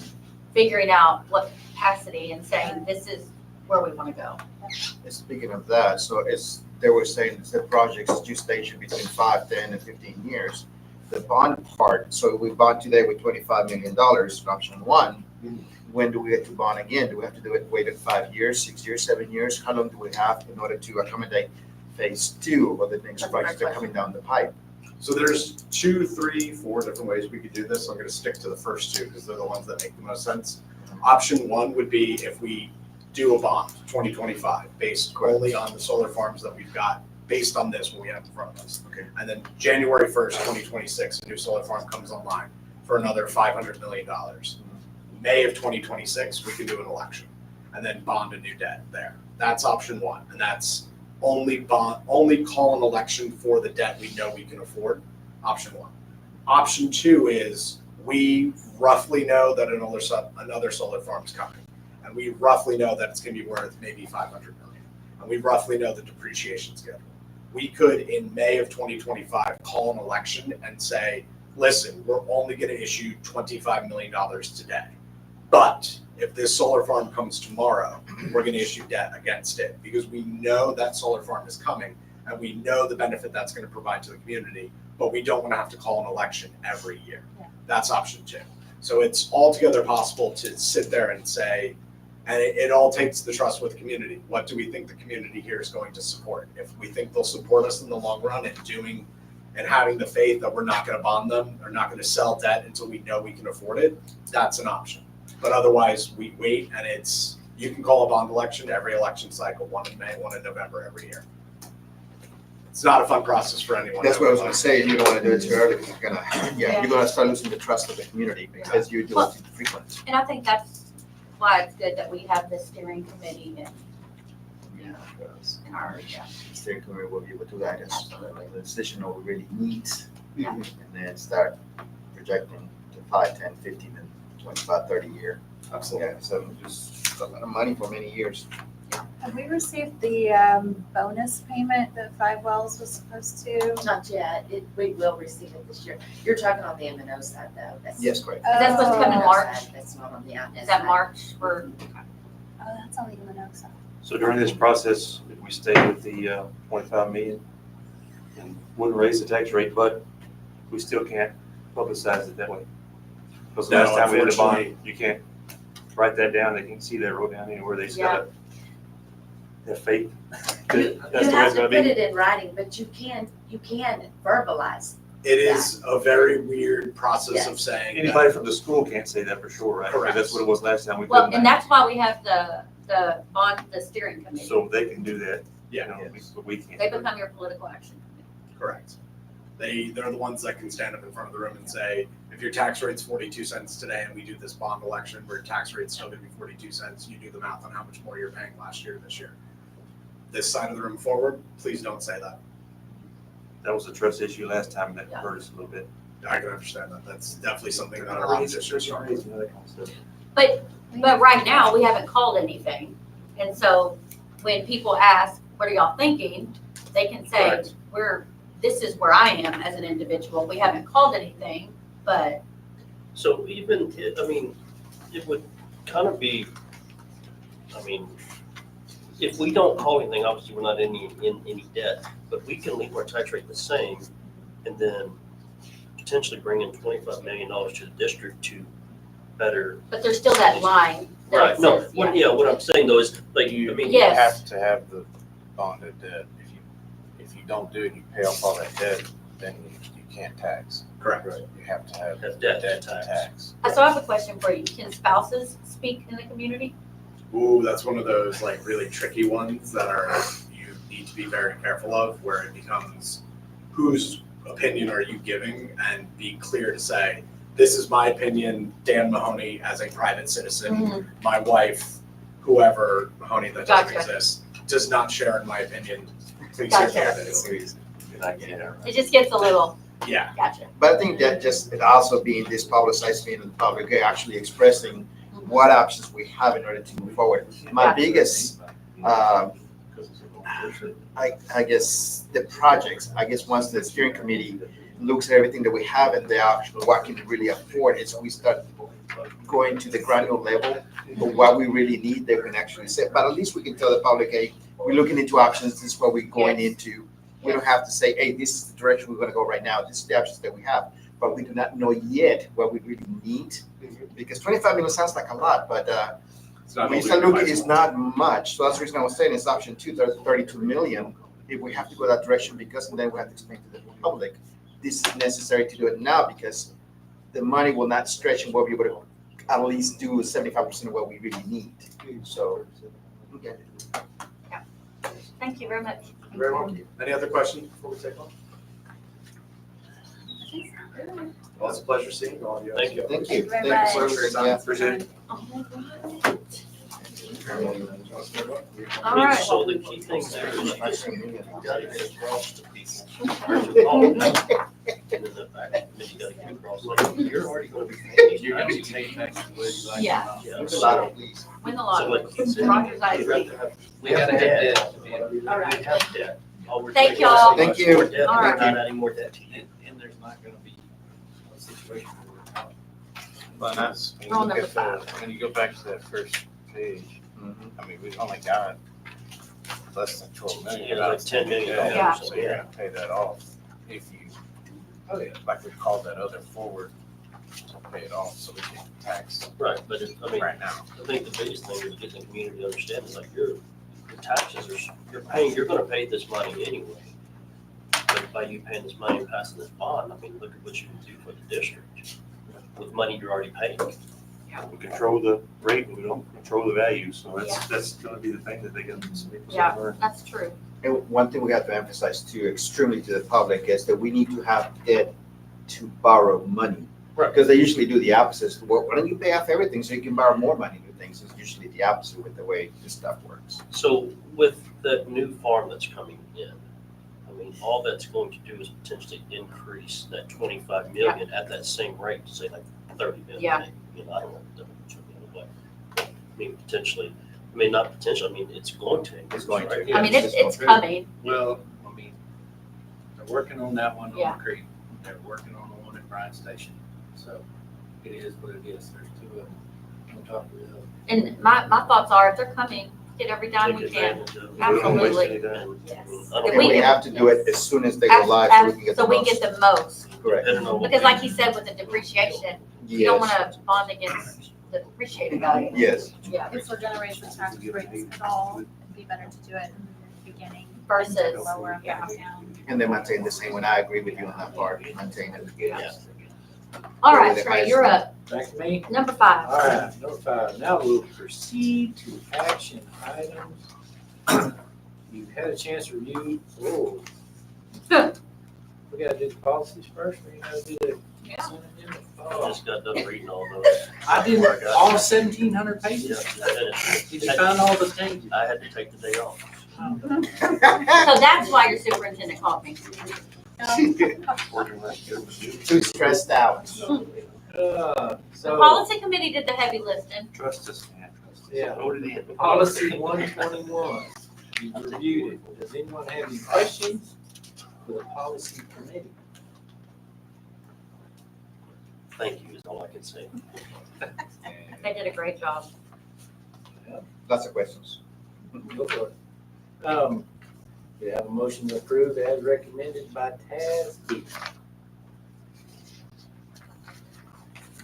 figuring out what capacity and saying, this is where we want to go. Speaking of that, so they were saying the projects gestation between 5, 10, and 15 years. The bond part, so we bond today with $25 million, option 1. When do we have to bond again? Do we have to do it, wait 5 years, 6 years, 7 years? How long do we have in order to accommodate phase 2 or the next projects that are coming down the pipe? So there's 2, 3, 4 different ways we could do this. I'm gonna stick to the first 2 because they're the ones that make the most sense. Option 1 would be if we do a bond, 2025, based only on the solar farms that we've got, based on this, what we have in front of us. Okay. And then January 1st, 2026, a new solar farm comes online for another $500 million. May of 2026, we can do an election and then bond a new debt there. That's option 1, and that's only call an election for the debt we know we can afford, option 1. Option 2 is we roughly know that another solar farm is coming, and we roughly know that it's gonna be worth maybe $500 million, and we roughly know the depreciation schedule. We could, in May of 2025, call an election and say, listen, we're only gonna issue $25 million today. But if this solar farm comes tomorrow, we're gonna issue debt against it because we know that solar farm is coming and we know the benefit that's gonna provide to the community, but we don't wanna have to call an election every year. Yeah. That's option 2. So it's altogether possible to sit there and say, and it all takes the trust with the community. What do we think the community here is going to support? If we think they'll support us in the long run and having the faith that we're not gonna bond them, or not gonna sell debt until we know we can afford it, that's an option. But otherwise, we wait, and you can call a bond election every election cycle, 1 in May, 1 in November every year. It's not a fun process for anyone. That's what I was gonna say, you don't wanna do it too early, because you're gonna start losing the trust of the community because you do it too frequent. And I think that's why it's good that we have this steering committee and, in our, Steering committee will be able to guide us, the decision of what we really need, Yeah. and then start projecting to 5, 10, 15, and 25, 30 year. Absolutely. Yeah, so just a lot of money for many years. Have we received the bonus payment that Five Wells was supposed to? Not yet, we will receive it this year. You're talking on the M&O side though. That's- Yes, correct. That's supposed to come in Oh. March. That's not on the outnet Is that side. March or? Oh, that's on the M&O side. So during this process, if we stay with the 25 million and wouldn't raise the tax rate, but we still can't publicize it that way. Because the No, last time we did a bond, unfortunately. you can't write that down. They can't see that wrote down anywhere. They just gotta have faith. that You That's the way have it's to gonna put be. it in writing, but you can verbalize. It is a very weird process of saying. that- Anybody from the school can't say that for sure, right? Correct. That's what it was last time we Well, couldn't. and that's why we have the steering committee. So they can do that, Yeah, but we can't. They become your political action committee. correct. They're the ones that can stand up in front of the room and say, if your tax rate's 42 cents today and we do this bond election where your tax rate's still gonna be 42 cents, you do the math on how much more you're paying last year this year. This side of the room forward, please don't say that. That was a trust issue last time that hurt us a little bit. I can understand that. That's definitely something that a lot of districts struggle with. But right now, we haven't called anything. And so when people ask, what are y'all thinking? They can say, Correct. this is where I am as an individual. We haven't called anything, but So even, I mean, it would kind of be, I mean, if we don't call anything, obviously we're not in any debt, but we can leave our tax rate the same and then potentially bring in $25 million to the district to better. but there's still that line. that Right, no, says, what, yeah, what I'm saying though is, like, I mean. Yes. have to have the bonded debt. If you don't do it, you pay off all that debt, then you can't tax. Correct. You have to have Have debt to debt to tax. tax. So I have a question for you. Can spouses speak in the community? Ooh, that's one of those like really tricky ones that you need to be very careful of, where it becomes whose opinion are you giving, and be clear to say, this is my opinion, Dan Mahoney, as a private citizen, my wife, whoever Mahoney that doesn't Gotcha. exist, does not share in my opinion. Please Gotcha. take care of this. It just gets a little, Yeah. gotcha. But I think that just it also being this publicized, being in the public, actually expressing what options we have in order to move forward. My Gotcha. biggest, I guess, the projects, I guess once the steering committee looks at everything that we have and the option, what can we really afford, is we start going to the granular level of what we really need, they can actually say, but at least we can tell the public, hey, we're looking into options, this is what we're going into. We don't have to say, hey, this is the direction we're gonna go right now, this is the options that we have, but we do not know yet what we really need. Because 25 million sounds like a lot, but It's not when you start looking, it's not much. So that's the reason I was saying it's option 2, 32 million. If we have to go that direction, because then we have to explain to the public, this is necessary to do it now because the money will not stretch and we'll be able to at least do 75% of what we really need. So, okay. Thank you very much. Very welcome. Any other questions before we take on? Well, it's a pleasure seeing all of you. Thank you. Thank you. Thank you so much for your time. Yeah. Appreciate it. All right. So the key thing there is you just gotta get across the piece. And then the back, then you gotta get across, like, you're already gonna be. You're gonna be paying taxes whether you like it or Yeah. not. Yeah, There's a so- lot of these. Win the So lottery. like you said, Roger's eyes. we have to have. We gotta have debt. debt. We All right. have debt. All we're Thank doing is y'all. saying Thank let's you. more debt, All we're right. not adding more debt to you. And there's not gonna be a situation where we're out. But that's, when you Rule look number at the, when you go back to that first page, I mean, we've only got less than 12 million. Yeah, like $10 million. Yeah. So you're gonna pay that off if you, like we called that other forward, to pay it off so we can tax Right, but it, I mean, right now. I think the biggest thing is getting the community to understand is like your taxes are, you're gonna pay this money anyway. But by you paying this money and passing this bond, I mean, look at what you can do for the district with money you're already paying. We control the rate, and we don't control the value, so that's gonna be the thing that they gotta Yeah. learn. That's true. And one thing we have to emphasize too, extremely to the public, is that we need to have debt to borrow money. Right. Because they usually do the opposite. Well, why don't you pay off everything so you can borrow more money to things? It's usually the opposite with the way this stuff works. So with the new farm that's coming in, I mean, all that's going to do is potentially increase that 25 million at that same rate, to say like 30 million. Yeah. maybe. You know, I don't know what the number will look like. I mean, potentially, I mean, not potentially, I mean, it's going to. It's going to. right? I mean, it's coming. Well, I mean, they're working on that one Yeah. on the creek. They're working on the one at Bryan Station. So it is what it is. There's two of them on top of the other. And my thoughts are, if they're coming, get every dime we Take can. advantage of it. Absolutely. And, I Yes. mean, I If don't And we we care. have to do it as soon as they go live so we can get the So we most. get the most. Correct. Depending on what Because we- like he said, with the depreciation, you don't Yes. wanna bond against the depreciated value. Yes. Yeah. If we're gonna raise the tax rates at all, it'd be better to do it in the beginning. Versus, than to lower them yeah. down. And then maintain the same, when I agree with you on that part, maintain it. Yeah. All right, Trey, you're up. Back to me. Number 5. All right, number 5. Now we'll proceed to action items. You've had a chance to review. Oh. We gotta do the policies first, or you gotta do the consent agenda? I Oh. just got done reading all those. I did Before got all here. 1,700 Yeah, pages. I finished. Did you find all the changes? I had to take the day off. So that's why your superintendent called me. Too stressed out. The So, policy committee did the heavy lifting. Trust us, man. yeah, Voted in. policy 121. You've reviewed it. Does anyone have any questions for the policy committee? Thank you is all I can say. They did a great job. Lots of questions. Go for it. We have a motion to approve as recommended by TASB.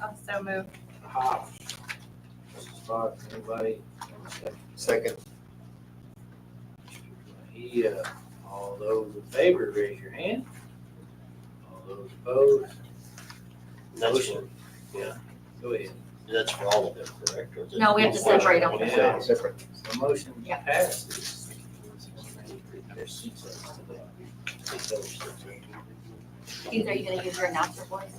Also move. Hoff. Mrs. Fox, anybody? Second. All those in favor, raise your hand. All those opposed, That's for, go ahead. that's for all of them, correct? Or is it No, we have to separate them. Yeah. Separate. The motion Yeah. passes. Keith, are you gonna use your announcer voice?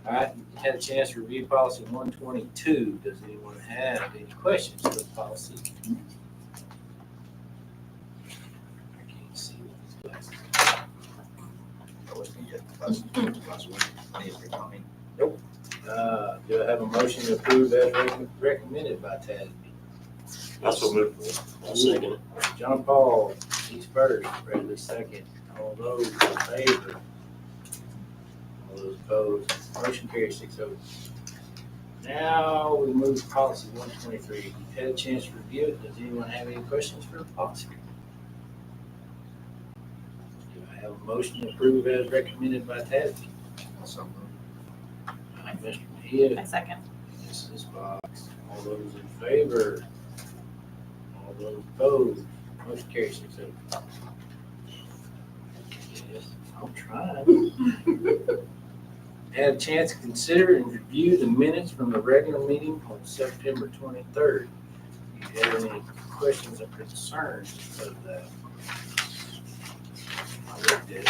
All right, had a chance to review policy 122. Does anyone have any questions for the policy? I can't see with these glasses. That was me last week. Thank you for coming. Do I have a motion to approve as recommended by TASB? Also move. I'll second it. John Paul, he's first, Bradley second. All those in favor? All those opposed? Motion carries 6-0. Now we move to policy 123. You've had a chance to review it. Does anyone have any questions for the policy? Do I have a motion to approve as recommended by TASB? Also move. All right, Mr. Mejia, I second. Mrs. Fox, all those in favor? All those opposed? Motion carries 6-0. Yes, I'm trying. Had a chance to consider and review the minutes from the regular meeting on September 23rd. If you have any questions or concerns of that? I looked at it.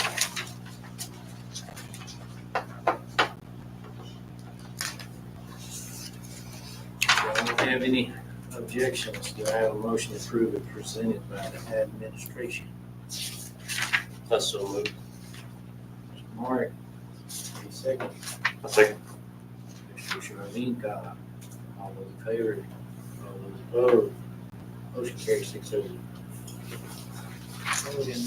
I don't have any objections. Do I have a motion to approve it presented by the administration? That's so moved. Mr. Mark, any second? A second. Mr. Sharleen Cobb, all those in favor, all those opposed, motion carries 6-0. What was in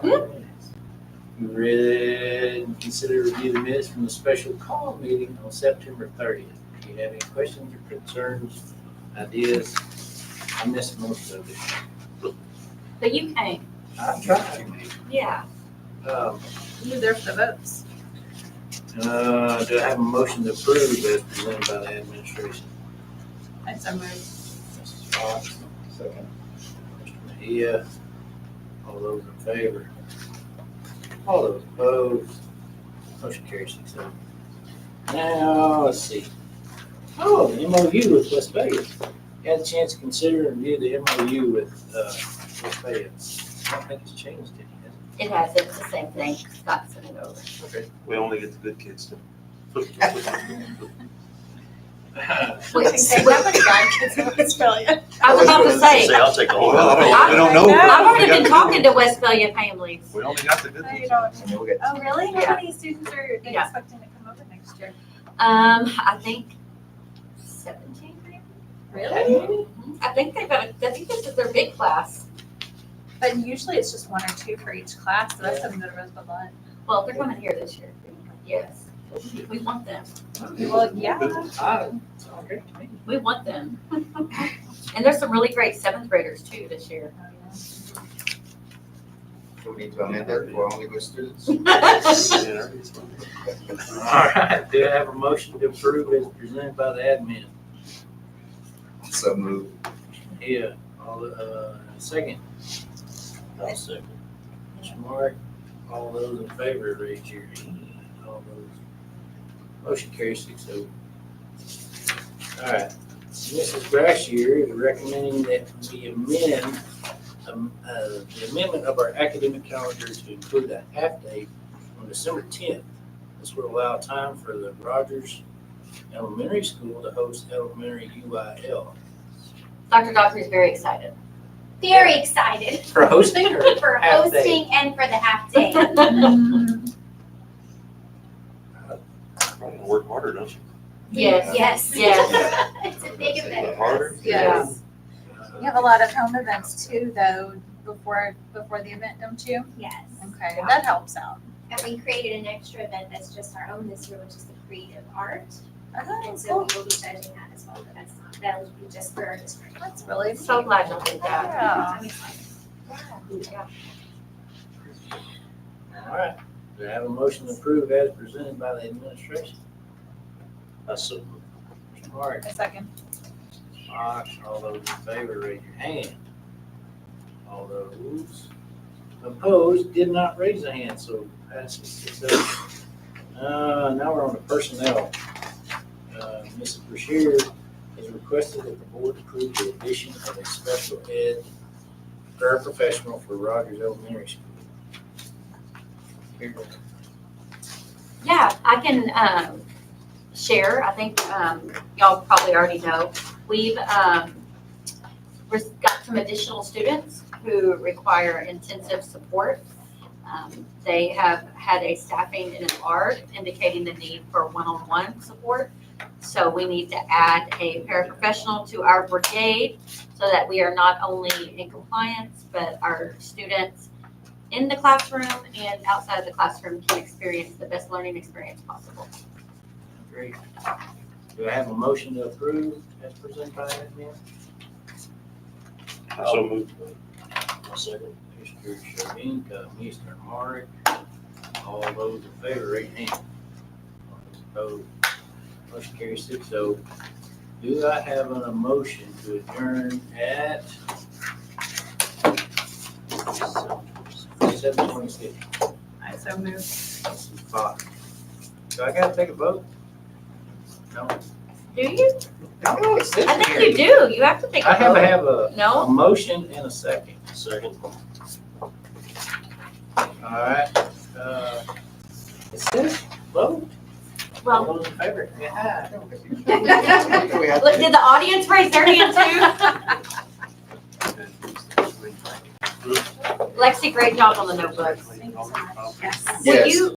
there? We read and consider review the minutes from the special call meeting on September 30th. Do you have any questions or concerns, ideas? I missed most of it. But you came. I tried. Yeah. You were there for the votes. Do I have a motion to approve as presented by the administration? I so move. Mrs. Fox, second. Mr. Mejia, all those in favor? All those opposed? Motion carries 6-0. Now, let's see. Oh, the MOU with Westphalia. Had a chance to consider and review the MOU with Westphalia. I don't think it's changed any, has It has, it's the same thing. Scott sent it over. it? Okay. We only get the good kids to. Wait, say what? I was about to say. Say, I'll take the whole. Well, we don't know. I've already been talking to Westphalia families. We only got the good No, ones. you don't. And then we get Oh, really? Yeah. How many students are they Yeah. expecting to come over next year? I think 17 maybe? Really? I think I think this is their big class. But usually it's just 1 or 2 for each class, so that's something to Rosebud Lund. Well, they're coming here this year. Yes. We want them. Well, yeah. It's all great to me. We want them. And there's some really great 7th graders too this year. Do we need to amend that for only good students? All right, do I have a motion to approve as presented by the admin? So move. Yeah, second. I'll second. Mr. Mark, all those in favor, raise your hand. All those. Motion carries 6-0. All right, Mrs. Brashear is recommending that we amend the amendment of our academic calendar to include a half day on December 10th. This will allow time for the Rogers Elementary School to host elementary UIL. Dr. Dockery is very excited. Very excited For hosting or for half day? hosting and for the half day. Probably gonna work harder, don't you? Yes. Yes. Yes. It's a big event. Harder? Yes. You have a lot of home events too, though, before the event, don't you? Yes. Okay, that helps out. And we created an extra event that's just our own this year, which is the creative art. Oh, And so cool. we will be judging that as well, but that will be just for our district. That's really So glad you did that. Yeah. I'm excited. Yeah. All right, do I have a motion to approve as presented by the administration? So, Mr. Mark, A second. Fox, all those in favor, raise your hand. All those opposed did not raise a hand, so passes 6-0. Now we're on to personnel. Mrs. Brashear has requested that the board approve the addition of a special ed paraprofessional for Rogers Elementary School. Here. Yeah, I can share. I think y'all probably already know. We've got some additional students who require intensive support. They have had a staffing in an ARD indicating the need for one-on-one support. So we need to add a paraprofessional to our brigade so that we are not only in compliance, but our students in the classroom and outside of the classroom can experience the best learning experience possible. Great. Do I have a motion to approve as presented by admin? So moved. I'll second. Mr. Shavinka, Mr. Mark, all those in favor, raise your hand. All those opposed, motion carries 6-0. Do I have a motion to adjourn at 7:26? I so moved. Fox. Do I gotta take a vote? No? Do you? I don't wanna sit I think here. you do. You have to take a I have vote. to have a No? motion and a second. Second. All right, it says vote. All Well, those in favor? Yeah. look, did the audience raise their hand too? Lexi, great job on the notebooks. Yes. Will Yes. you